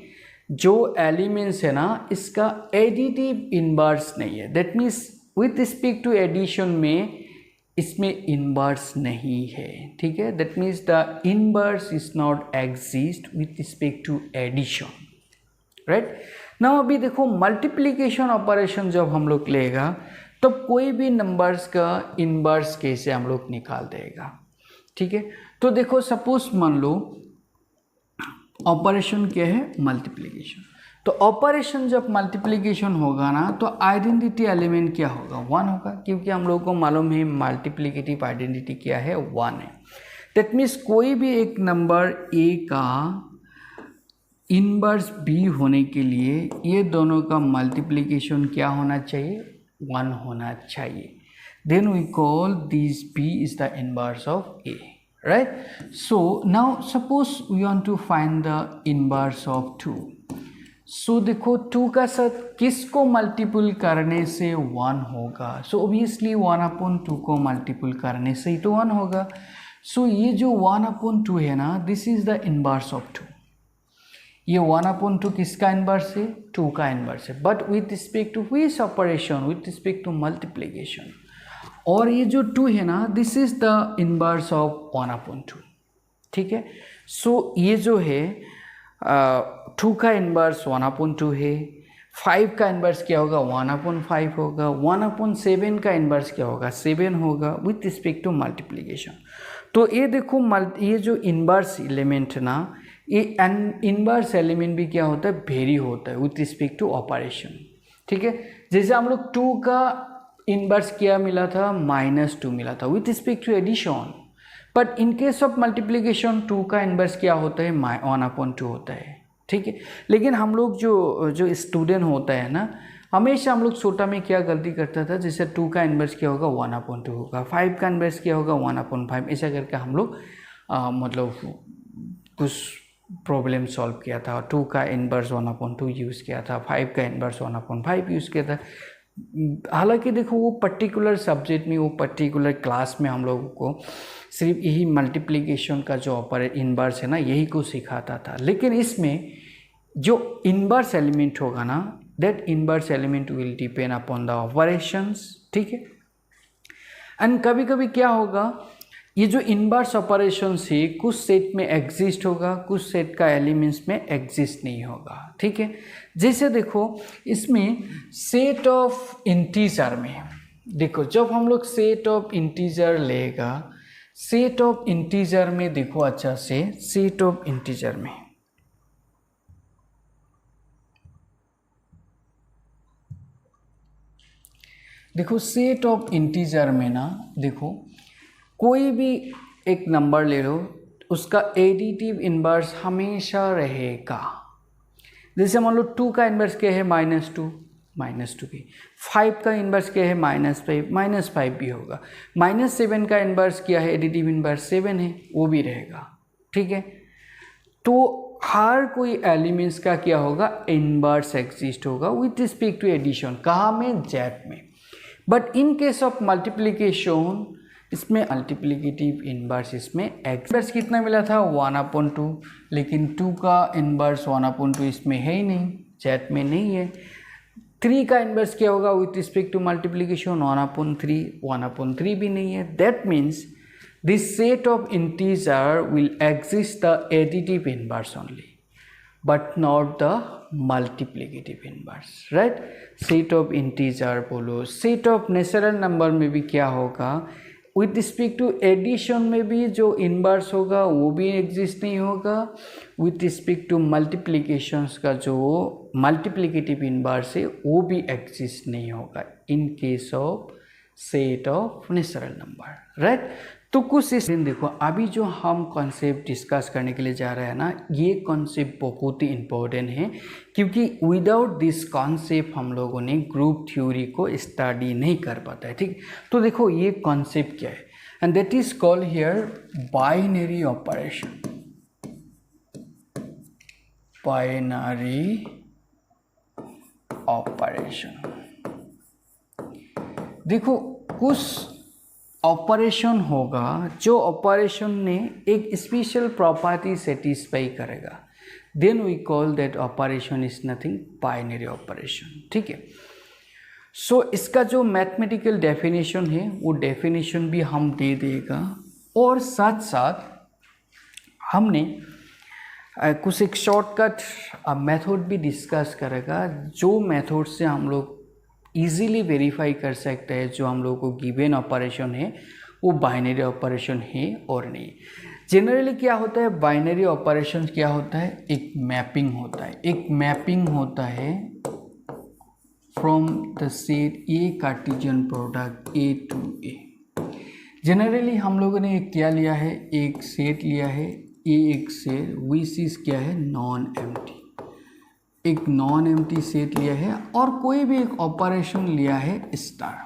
जो एलिमेंट्स है ना, इसका एडिटिव इनवर्स नहीं है। That means with respect to addition में इसमें इनवर्स नहीं है, ठीक है। That means the inverse is not exist with respect to addition, right. Now अभी देखो मल्टीप्लिकेशन ऑपरेशन जब हम लोग लेगा तो कोई भी नंबर्स का इनवर्स कैसे हम लोग निकाल देगा, ठीक है। तो देखो सपोज मान लो ऑपरेशन क्या है, मल्टीप्लिकेशन। तो ऑपरेशन जब मल्टीप्लिकेशन होगा ना तो आइडेंटिटी एलिमेंट क्या होगा, 1 होगा, क्योंकि हम लोगों को मालूम है मल्टीप्लिकेटिव आइडेंटिटी क्या है, 1 है। दैट मीन्स कोई भी एक नंबर a का इनवर्स b होने के लिए ये दोनों का मल्टीप्लिकेशन क्या होना चाहिए, 1 होना चाहिए। Then we call this b is the inverse of a, right? So now suppose we want to find the inverse of 2. So देखो 2 का साथ किसको मल्टीपल करने से 1 होगा, so obviously 1/2 को मल्टीपल करने से ही तो 1 होगा। so ये जो 1/2 है ना, this is the inverse of 2। ये 1/2 किसका इनवर्स है, 2 का इनवर्स है, but with respect to which operation, with respect to multiplication. और ये जो 2 है ना, this is the inverse of 1/2, ठीक है। सो ये जो है 2 का इनवर्स 1/2 है, 5 का इनवर्स क्या होगा, 1/5 होगा, 1/7 का इनवर्स क्या होगा, 7 होगा विथ रिस्पेक्ट टू मल्टीप्लिकेशन। तो ये देखो ये जो इनवर्स एलिमेंट है ना, ये इनवर्स एलिमेंट भी क्या होता है, वेरी होता है विथ रिस्पेक्ट टू ऑपरेशन, ठीक है। जैसे हम लोग 2 का इनवर्स क्या मिला था, -2 मिला था with respect to addition, but in case of multiplication 2 का इनवर्स क्या होता है, 1/2 होता है, ठीक है। लेकिन हम लोग जो स्टूडेंट होता है ना, हमेशा हम लोग छोटा में क्या गलती करता था, जैसे 2 का इनवर्स क्या होगा, 1/2 होगा, 5 का इनवर्स क्या होगा, 1/5, ऐसा करके हम लोग मतलब कुछ प्रॉब्लम सॉल्व किया था। 2 का इनवर्स 1/2 यूज़ किया था, 5 का इनवर्स 1/5 यूज़ किया था। हालांकि देखो वो पर्टिकुलर सब्जेक्ट में, वो पर्टिकुलर क्लास में हम लोगों को सिर्फ यही मल्टीप्लिकेशन का जो इनवर्स है ना, यही को सिखाता था। लेकिन इसमें जो इनवर्स एलिमेंट होगा ना, that inverse element will depend upon the operations, ठीक है। एंड कभी कभी क्या होगा, ये जो इनवर्स ऑपरेशन है कुछ सेट में एग्जिस्ट होगा, कुछ सेट का एलिमेंट्स में एग्जिस्ट नहीं होगा, ठीक है। जैसे देखो इसमें सेट ऑफ इंटीजर में देखो, जब हम लोग सेट ऑफ इंटीजर लेगा, सेट ऑफ इंटीजर में देखो अच्छा से, सेट ऑफ इंटीजर में देखो, सेट ऑफ इंटीजर में ना देखो, कोई भी एक नंबर ले लो, उसका एडिटिव इनवर्स हमेशा रहेगा। जैसे मान लो 2 का इन्वर्स क्या है -2, -2 भी। 5 का इन्वर्स क्या है -5, -5 भी होगा। -7 का इन्वर्स क्या है, एडिटिव इन्वर्स 7 है, वो भी रहेगा। ठीक है, तो हर कोई एलिमेंट्स का क्या होगा, इन्वर्स एग्जिस्ट होगा विथ रिस्पेक्ट टू एडिशन। कहाँ में, जेड में। But in case of multiplication, इसमें मल्टीप्लिकेटिव इन्वर्स, इसमें इन्वर्स कितना मिला था 1/2, लेकिन 2 का इन्वर्स 1/2 इसमें है ही नहीं, जेड में नहीं है। 3 का इन्वर्स क्या होगा विथ रिस्पेक्ट टू मल्टीप्लिकेशन, 1/3, 1/3 भी नहीं है। That means this set of integer will exist the additive inverse only, but not the multiplicative inverse, right? Set of integer बोलो, set of natural number में भी क्या होगा, with respect to addition में भी जो inverse होगा वो भी exist नहीं होगा, with respect to multiplications का जो multiplicative inverse है वो भी exist नहीं होगा in case of set of natural number, right? तो कुछ इस दिन देखो, अभी जो हम कॉन्सेप्ट डिस्कस करने के लिए जा रहे हैं ना, ये कॉन्सेप्ट बहुत ही इम्पोर्टेंट है, क्योंकि विदाउट दिस कॉन्सेप्ट हम लोगों ने ग्रुप थ्योरी को स्टडी नहीं कर पाता है। ठीक, तो देखो ये कॉन्सेप्ट क्या है, and that is called here binary operation. Binary operation, देखो कुछ ऑपरेशन होगा जो ऑपरेशन ने एक स्पेशल प्रॉपर्टी सेटिस्फाई करेगा, then we call that operation is nothing binary operation. ठीक है, सो इसका जो मैथमेटिकल डेफिनेशन है वो डेफिनेशन भी हम दे देगा, और साथ साथ हमने कुछ एक शॉर्टकट मेथड भी डिस्कस करेगा, जो मेथड से हम लोग इजीली वेरीफाई कर सकते हैं जो हम लोगों को गिवन ऑपरेशन है वो बाइनरी ऑपरेशन है और नहीं। जनरली क्या होता है, बाइनरी ऑपरेशन क्या होता है, एक मैपिंग होता है। एक मैपिंग होता है from the set a cartesian product a to a. Generally हम लोगों ने एक क्या लिया है, एक सेट लिया है ए, एक सेट विच इज क्या है, नॉन एम्प्टी। एक नॉन एम्प्टी सेट लिया है और कोई भी एक ऑपरेशन लिया है star.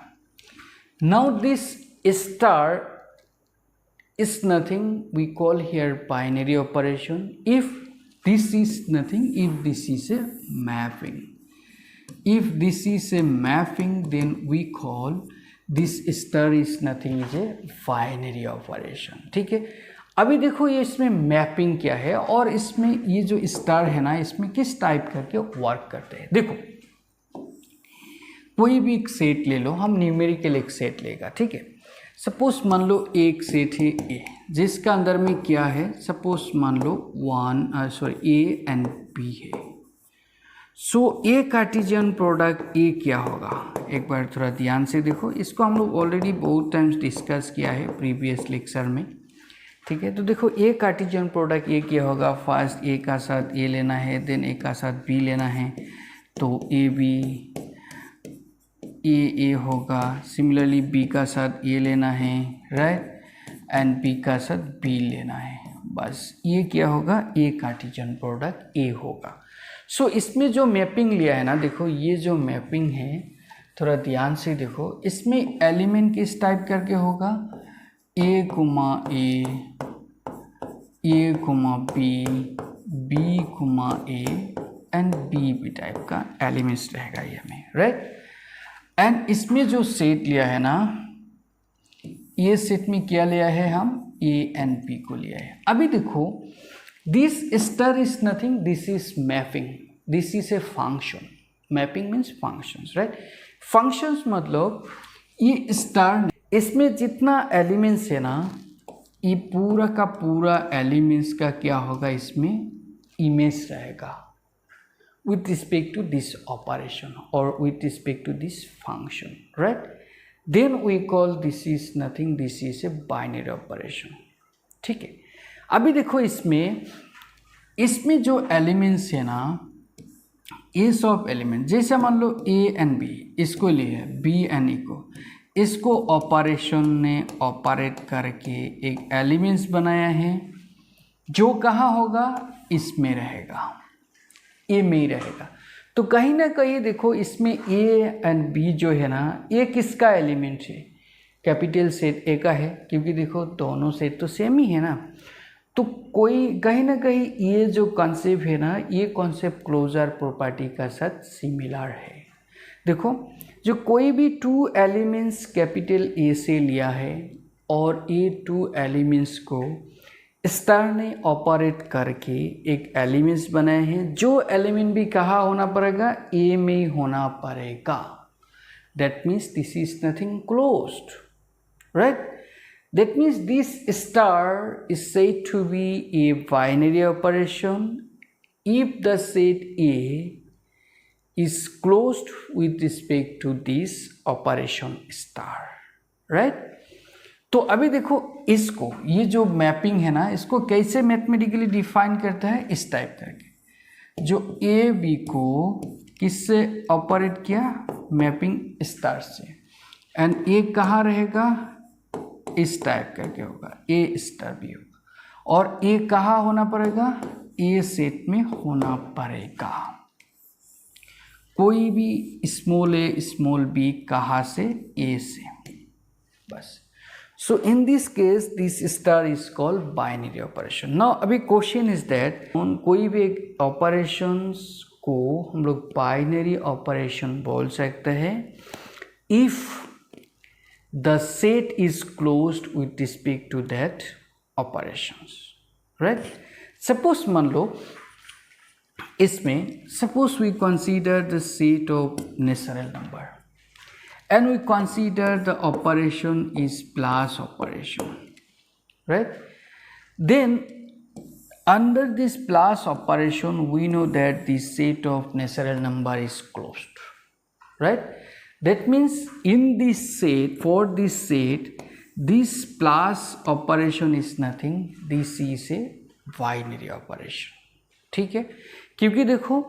Now this star is nothing, we call here binary operation if this is nothing, if this is a mapping. If this is a mapping then we call this star is nothing, is a binary operation. ठीक है, अभी देखो ये इसमें मैपिंग क्या है और इसमें ये जो स्टार है ना, इसमें किस टाइप करके वर्क करते हैं। देखो कोई भी एक सेट ले लो, हम न्यूमेरिकल एक सेट लेगा। ठीक है, सपोज मान लो एक सेट है ए, जिसका अंदर में क्या है, सपोज मान लो ए एंड बी है। सो ए कार्टेशियन प्रोडक्ट ए क्या होगा, एक बार थोड़ा ध्यान से देखो, इसको हम लोग ऑलरेडी बहुत टाइम्स डिस्कस किया है प्रीवियस लेक्चर में। ठीक है, तो देखो ए कार्टेशियन प्रोडक्ट ए क्या होगा, फर्स्ट ए का साथ ए लेना है, देन ए का साथ बी लेना है, तो ए बी ए होगा। सिमिलरली बी का साथ ए लेना है, राइट, एंड बी का साथ बी लेना है, बस ये क्या होगा, ए कार्टेशियन प्रोडक्ट ए होगा। सो इसमें जो मैपिंग लिया है ना, देखो ये जो मैपिंग है थोड़ा ध्यान से देखो, इसमें एलिमेंट किस टाइप करके होगा, ए कुमा ए कुमा बी, बी कुमा ए एंड बी टाइप का एलिमेंट्स रहेगा ये में, राइट। एंड इसमें जो सेट लिया है ना, ये सेट में क्या लिया है हम, ए एंड बी को लिया है। अभी देखो this star is nothing, this is mapping, this is a function. Mapping means functions, right. Functions मतलब ये स्टार, इसमें जितना एलिमेंट्स है ना, ये पूरा का पूरा एलिमेंट्स का क्या होगा, इसमें इमेज रहेगा with respect to this operation or with respect to this function, right? Then we call this is nothing, this is a binary operation. ठीक है, अभी देखो इसमें जो एलिमेंट्स है ना, ये सब एलिमेंट, जैसे मान लो ए एंड बी, इसको लिए बी एंड ई को, इसको ऑपरेशन ने ऑपरेट करके एक एलिमेंट्स बनाया है जो कहाँ होगा, इसमें रहेगा। ए में ही रहेगा। तो कहीं ना कहीं देखो इसमें ए एंड बी जो है ना, ये किसका एलिमेंट है? कैपिटल सेट ए का है, क्योंकि देखो दोनों सेट तो सेम ही है ना। तो कोई कहीं ना कहीं ये जो कॉन्सेप्ट है ना, ये कॉन्सेप्ट क्लोजर प्रॉपर्टी का साथ सिमिलर है। देखो जो कोई भी टू एलिमेंट्स कैपिटल ए से लिया है और ये टू एलिमेंट्स को स्टार ने ऑपरेट करके एक एलिमेंट्स बनाए हैं, जो एलिमेंट भी कहाँ होना पड़ेगा? ए में होना पड़ेगा। That means this is nothing closed, right? That means this star is said to be a binary operation if the set A is closed with respect to this operation star, right? तो अभी देखो इसको, ये जो मैपिंग है ना, इसको कैसे मैथमेटिकली डिफाइन करता है? इस टाइप करके, जो ए बी को किससे ऑपरेट किया? मैपिंग स्टार से, एंड ए कहाँ रहेगा? इस टाइप करके होगा, ए स्टार बी होगा, और ए कहाँ होना पड़ेगा? ए सेट में होना पड़ेगा। कोई भी स्मॉल ए स्मॉल बी कहाँ से? ए से, बस। So in this case this star is called binary operation. Now अभी क्वेश्चन इज दैट कोई भी एक ऑपरेशंस को हम लोग बाइनरी ऑपरेशन बोल सकते हैं if the set is closed with respect to that operations, right? Suppose मान लो इसमें suppose we consider the set of natural number and we consider the operation is plus operation, right? Then under this plus operation we know that the set of natural number is closed, right? That means in this set, for this set, this plus operation is nothing, this is a binary operation, ठीक है? क्योंकि देखो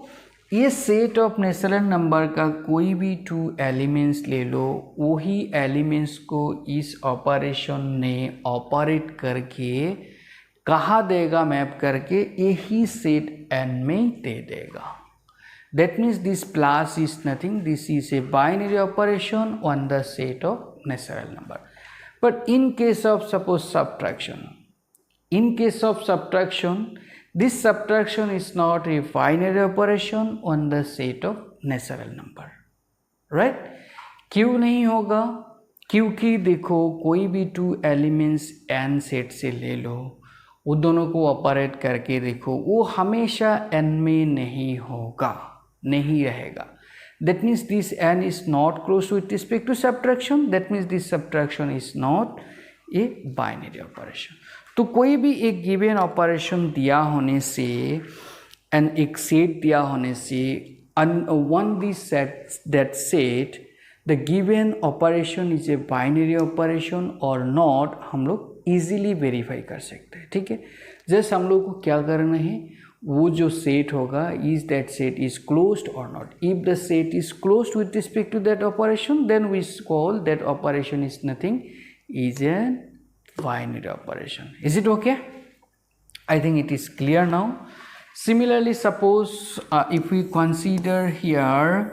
ये सेट ऑफ नेचुरल नंबर का कोई भी टू एलिमेंट्स ले लो, वही एलिमेंट्स को इस ऑपरेशन ने ऑपरेट करके कहाँ देगा? मैप करके यही सेट एन में दे देगा। That means this plus is nothing, this is a binary operation on the set of natural number. But in case of suppose subtraction, in case of subtraction, this subtraction is not a binary operation on the set of natural number, right? क्यों नहीं होगा? क्योंकि देखो कोई भी टू एलिमेंट्स n सेट से ले लो, वो दोनों को ऑपरेट करके देखो, वो हमेशा n में नहीं होगा, नहीं रहेगा। That means this n is not close with respect to subtraction. That means this subtraction is not a binary operation. तो कोई भी एक गिवन ऑपरेशन दिया होने से एंड एक सेट दिया होने से one this set that set the given operation is a binary operation or not, हम लोग easily verify कर सकते हैं, ठीक है? जस्ट हम लोग को क्या करना है, वो जो सेट होगा is that set is closed और not. If the set is closed with respect to that operation then we call that operation is nothing, is an binary operation. Is it okay? I think it is clear now. Similarly suppose if we consider here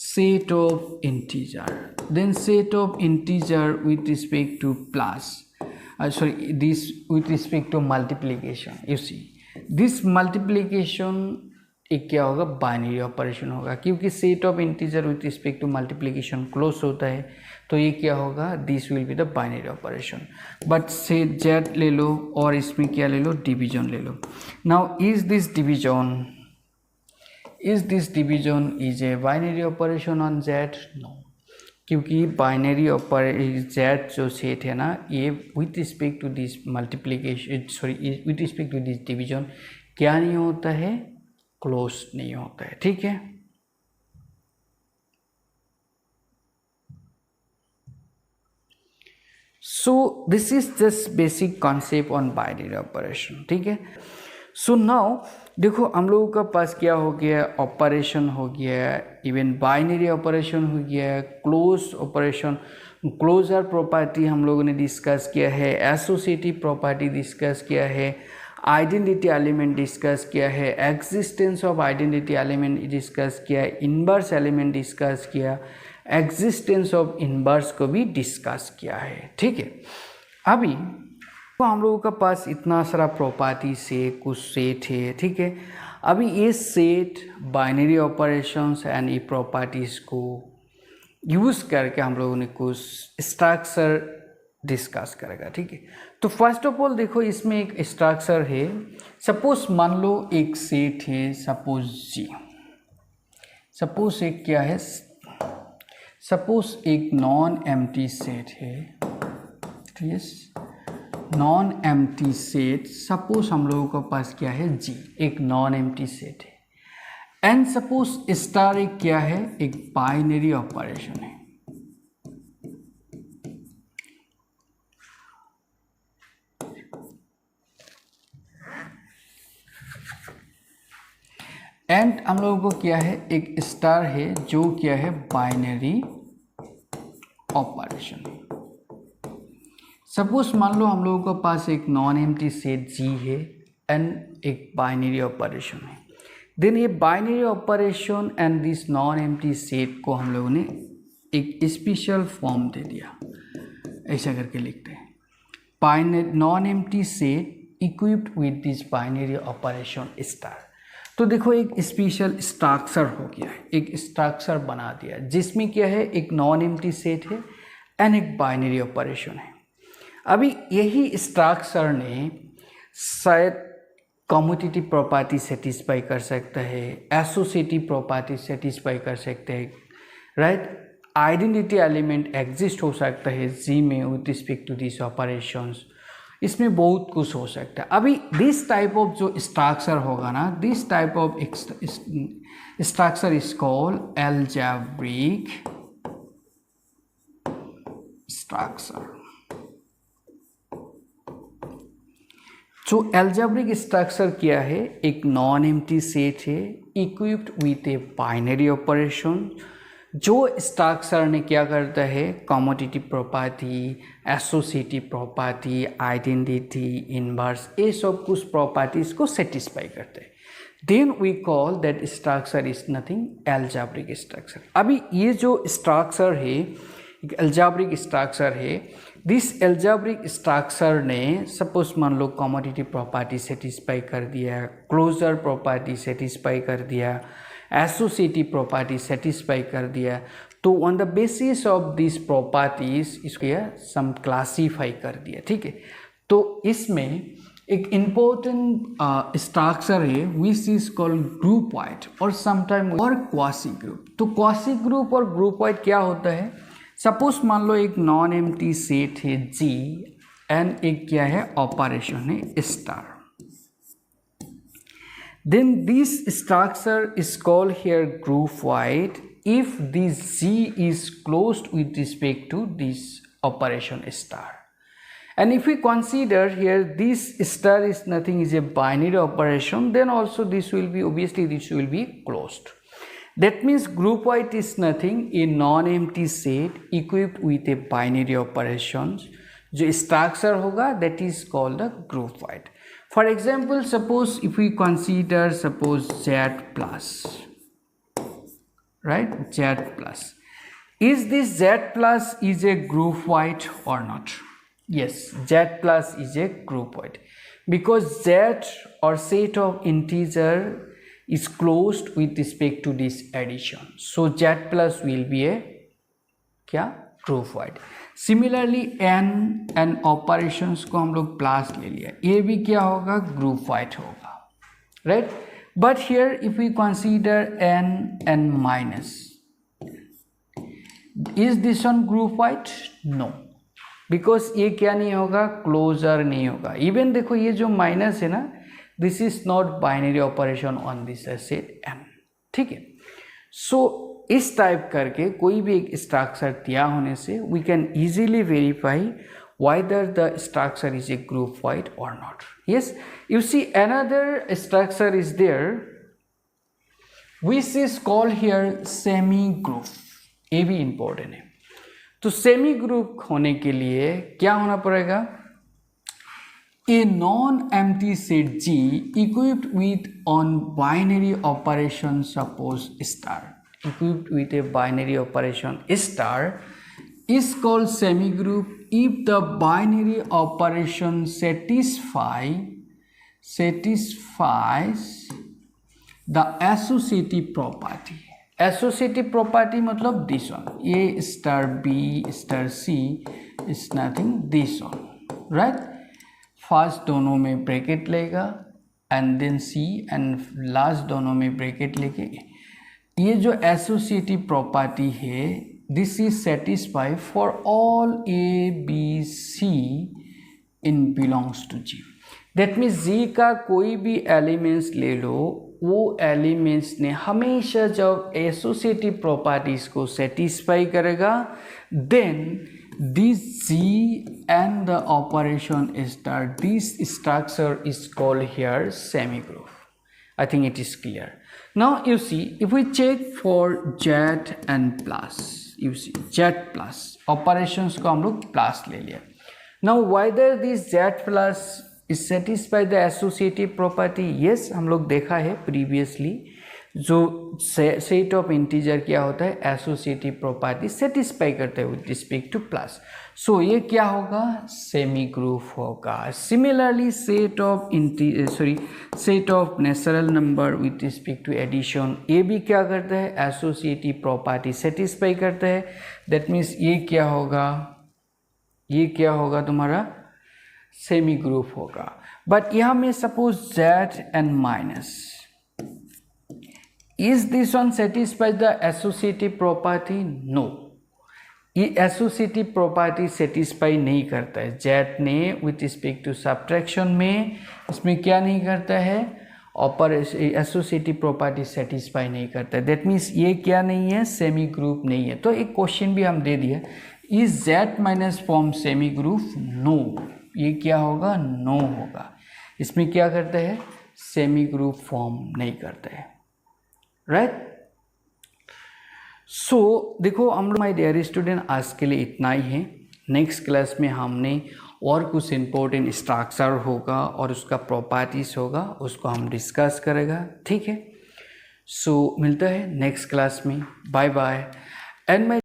set of integer, then set of integer with respect to plus, this with respect to multiplication, you see this multiplication एक क्या होगा? बाइनरी ऑपरेशन होगा, क्योंकि set of integer with respect to multiplication close होता है, तो ये क्या होगा? This will be the binary operation. But say Z ले लो और इसमें क्या ले लो? डिवीजन ले लो। Now is this division is a binary operation on Z? No, क्योंकि बाइनरी ऑपरेशन जेड जो सेट है ना, ये with respect to this multiplication with respect to this division क्या नहीं होता है? क्लोज नहीं होता है, ठीक है? So this is just basic concept on binary operation, ठीक है? सो नाउ देखो हम लोगों का पास क्या हो गया? ऑपरेशन हो गया, इवन बाइनरी ऑपरेशन हो गया, क्लोज ऑपरेशन, क्लोजर प्रॉपर्टी हम लोगों ने डिस्कस किया है, एसोसिएटिव प्रॉपर्टी डिस्कस किया है, आइडेंटिटी एलिमेंट डिस्कस किया है, existence of identity element discuss किया है, इनवर्स एलिमेंट डिस्कस किया, एग्जिस्टेंस ऑफ इनवर्स को भी डिस्कस किया है। ठीक है, अभी तो हम लोगों का पास इतना सारा प्रॉपर्टी से कुछ सेट है। ठीक है, अभी ये सेट बाइनरी ऑपरेशंस एंड ये प्रॉपर्टीज़ को यूज़ करके हम लोगों ने कुछ स्ट्रक्चर डिस्कस करेगा। ठीक है, तो फर्स्ट ऑफ ऑल देखो इसमें एक स्ट्रक्चर है। सपोज मान लो एक सेट है, सपोज जी, सपोज एक क्या है, सपोज एक नॉन एम्प्टी सेट है। Yes, non empty set, suppose हम लोगों के पास क्या है जी, एक नॉन एम्प्टी सेट है। एंड सपोज स्टार एक क्या है, एक बाइनरी ऑपरेशन है। एंड हम लोगों को क्या है, एक स्टार है जो क्या है बाइनरी ऑपरेशन है। सपोज मान लो हम लोगों के पास एक नॉन एम्प्टी सेट जी है एंड एक बाइनरी ऑपरेशन है। देन ये binary operation and this non empty set को हम लोगों ने एक स्पेशल फॉर्म दे दिया, ऐसा करके लिखते हैं, binary non empty set equipped with this binary operation star. तो देखो एक स्पेशल स्ट्रक्चर हो गया है, एक स्ट्रक्चर बना दिया जिसमें क्या है, एक नॉन एम्प्टी सेट है एंड एक बाइनरी ऑपरेशन है। अभी यही स्ट्रक्चर ने शायद कम्यूटेटिव प्रॉपर्टी सेटिस्फाई कर सकता है, एसोसिएटिव प्रॉपर्टी सेटिस्फाई कर सकते हैं, राइट। आइडेंटिटी एलिमेंट एग्जिस्ट हो सकता है जी में with respect to this operations, इसमें बहुत कुछ हो सकता है। अभी दिस टाइप ऑफ जो स्ट्रक्चर होगा ना, this type of structure is called algebraic structure. जो अलजेब्रिक स्ट्रक्चर क्या है, एक नॉन एम्प्टी सेट है equipped with a binary operation. जो स्ट्रक्चर ने क्या करता है, commutative property, associative property, identity, inverse, ये सब कुछ प्रॉपर्टीज को सेटिस्फाई करते हैं। Then we call that structure is nothing algebraic structure. अभी ये जो स्ट्रक्चर है, एक अलजेब्रिक स्ट्रक्चर है, दिस अलजेब्रिक स्ट्रक्चर ने सपोज मान लो कम्यूटेटिव प्रॉपर्टी सेटिस्फाई कर दिया, क्लोजर प्रॉपर्टी सेटिस्फाई कर दिया, एसोसिएटिव प्रॉपर्टी सेटिस्फाई कर दिया, तो on the basis of this properties इसको सम क्लासीफाई कर दिया। ठीक है, तो इसमें एक इम्पोर्टेंट स्ट्रक्चर है विच इज कॉल्ड ग्रुपॉइड और समटाइम और क्वासी ग्रुप। तो क्वासी ग्रुप और ग्रुपॉइड क्या होता है, सपोज मान लो एक नॉन एम्प्टी सेट है जी एंड एक क्या है ऑपरेशन है star. Then this structure is called here groupoid if this G is closed with respect to this operation star. And if we consider here this star is nothing, is a binary operation, then also this will be, obviously this will be closed. That means groupoid is nothing, a non-empty set equipped with a binary operations. जो structure होगा that is called the groupoid. For example, suppose if we consider suppose Z plus, right, Z plus, is this Z plus is a groupoid or not? Yes, Z plus is a groupoid because Z or set of integer is closed with respect to this addition, so Z plus will be a क्या groupoid. सिमिलरली एन ऑपरेशंस को हम लोग प्लस ले लिया, ये भी क्या होगा ग्रुपॉइड होगा, right. But here if we consider N minus, is this one groupoid? No, because ये क्या नहीं होगा, क्लोजर नहीं होगा। इवन देखो ये जो माइनस है ना, this is not binary operation on this set N. ठीक है, सो इस टाइप करके कोई भी एक स्ट्रक्चर दिया होने से we can easily verify whether the structure is a groupoid or not. Yes, you see another structure is there which is called here semi group. ये भी important है। तो सेमी ग्रुप होने के लिए क्या होना पड़ेगा, A non-empty set G equipped with on binary operation, suppose star, equipped with a binary operation star, is called semigroup if the binary operation satisfies the associative property. Associative property मतलब this one, A star B star C is nothing this one, right? First दोनों में ब्रैकेट लेगा and then C and last दोनों में ब्रैकेट लेके ये जो एसोसिएटिव प्रॉपर्टी है this is satisfy for all A B C in belongs to G. That means G का कोई भी एलिमेंट्स ले लो, वो एलिमेंट्स ने हमेशा जब एसोसिएटिव प्रॉपर्टीज को सेटिस्फाई करेगा then this G and the operation star, this structure is called here semigroup. I think it is clear. Now you see, if we check for Z and plus, you see Z plus operations को हम लोग plus ले लिया. Now whether this Z plus is satisfy the associative property, yes हम लोग देखा है previously. जो सेट ऑफ इंटीजर क्या होता है एसोसिएटिव प्रॉपर्टी सेटिस्फाई करते हैं with respect to plus. So ये क्या होगा सेमी ग्रुप होगा. Similarly set of natural number with respect to addition ये भी क्या करता है एसोसिएटिव प्रॉपर्टी सेटिस्फाई करता है. दैट मीन्स ये क्या होगा तुम्हारा सेमी ग्रुप होगा. बट यहाँ में suppose Z and minus, is this one satisfies the associative property? No, ये associative property satisfy नहीं करता है. जेड ने with respect to subtraction में इसमें क्या नहीं करता है associative property satisfy नहीं करता है. that means ये क्या नहीं है सेमी ग्रुप नहीं है. तो एक क्वेश्चन भी हम दे दिया is Z minus form semi group? No, ये क्या होगा नो होगा. इसमें क्या करता है सेमी ग्रुप फॉर्म नहीं करता है. राइट. सो देखो हम लोग माय डियर स्टूडेंट आज के लिए इतना ही है. नेक्स्ट क्लास में हमने और कुछ इम्पोर्टेंट स्ट्रक्चर होगा और उसका प्रॉपर्टीज होगा उसको हम डिस्कस करेगा. ठीक है. सो मिलता है नेक्स्ट क्लास में. Bye bye. And my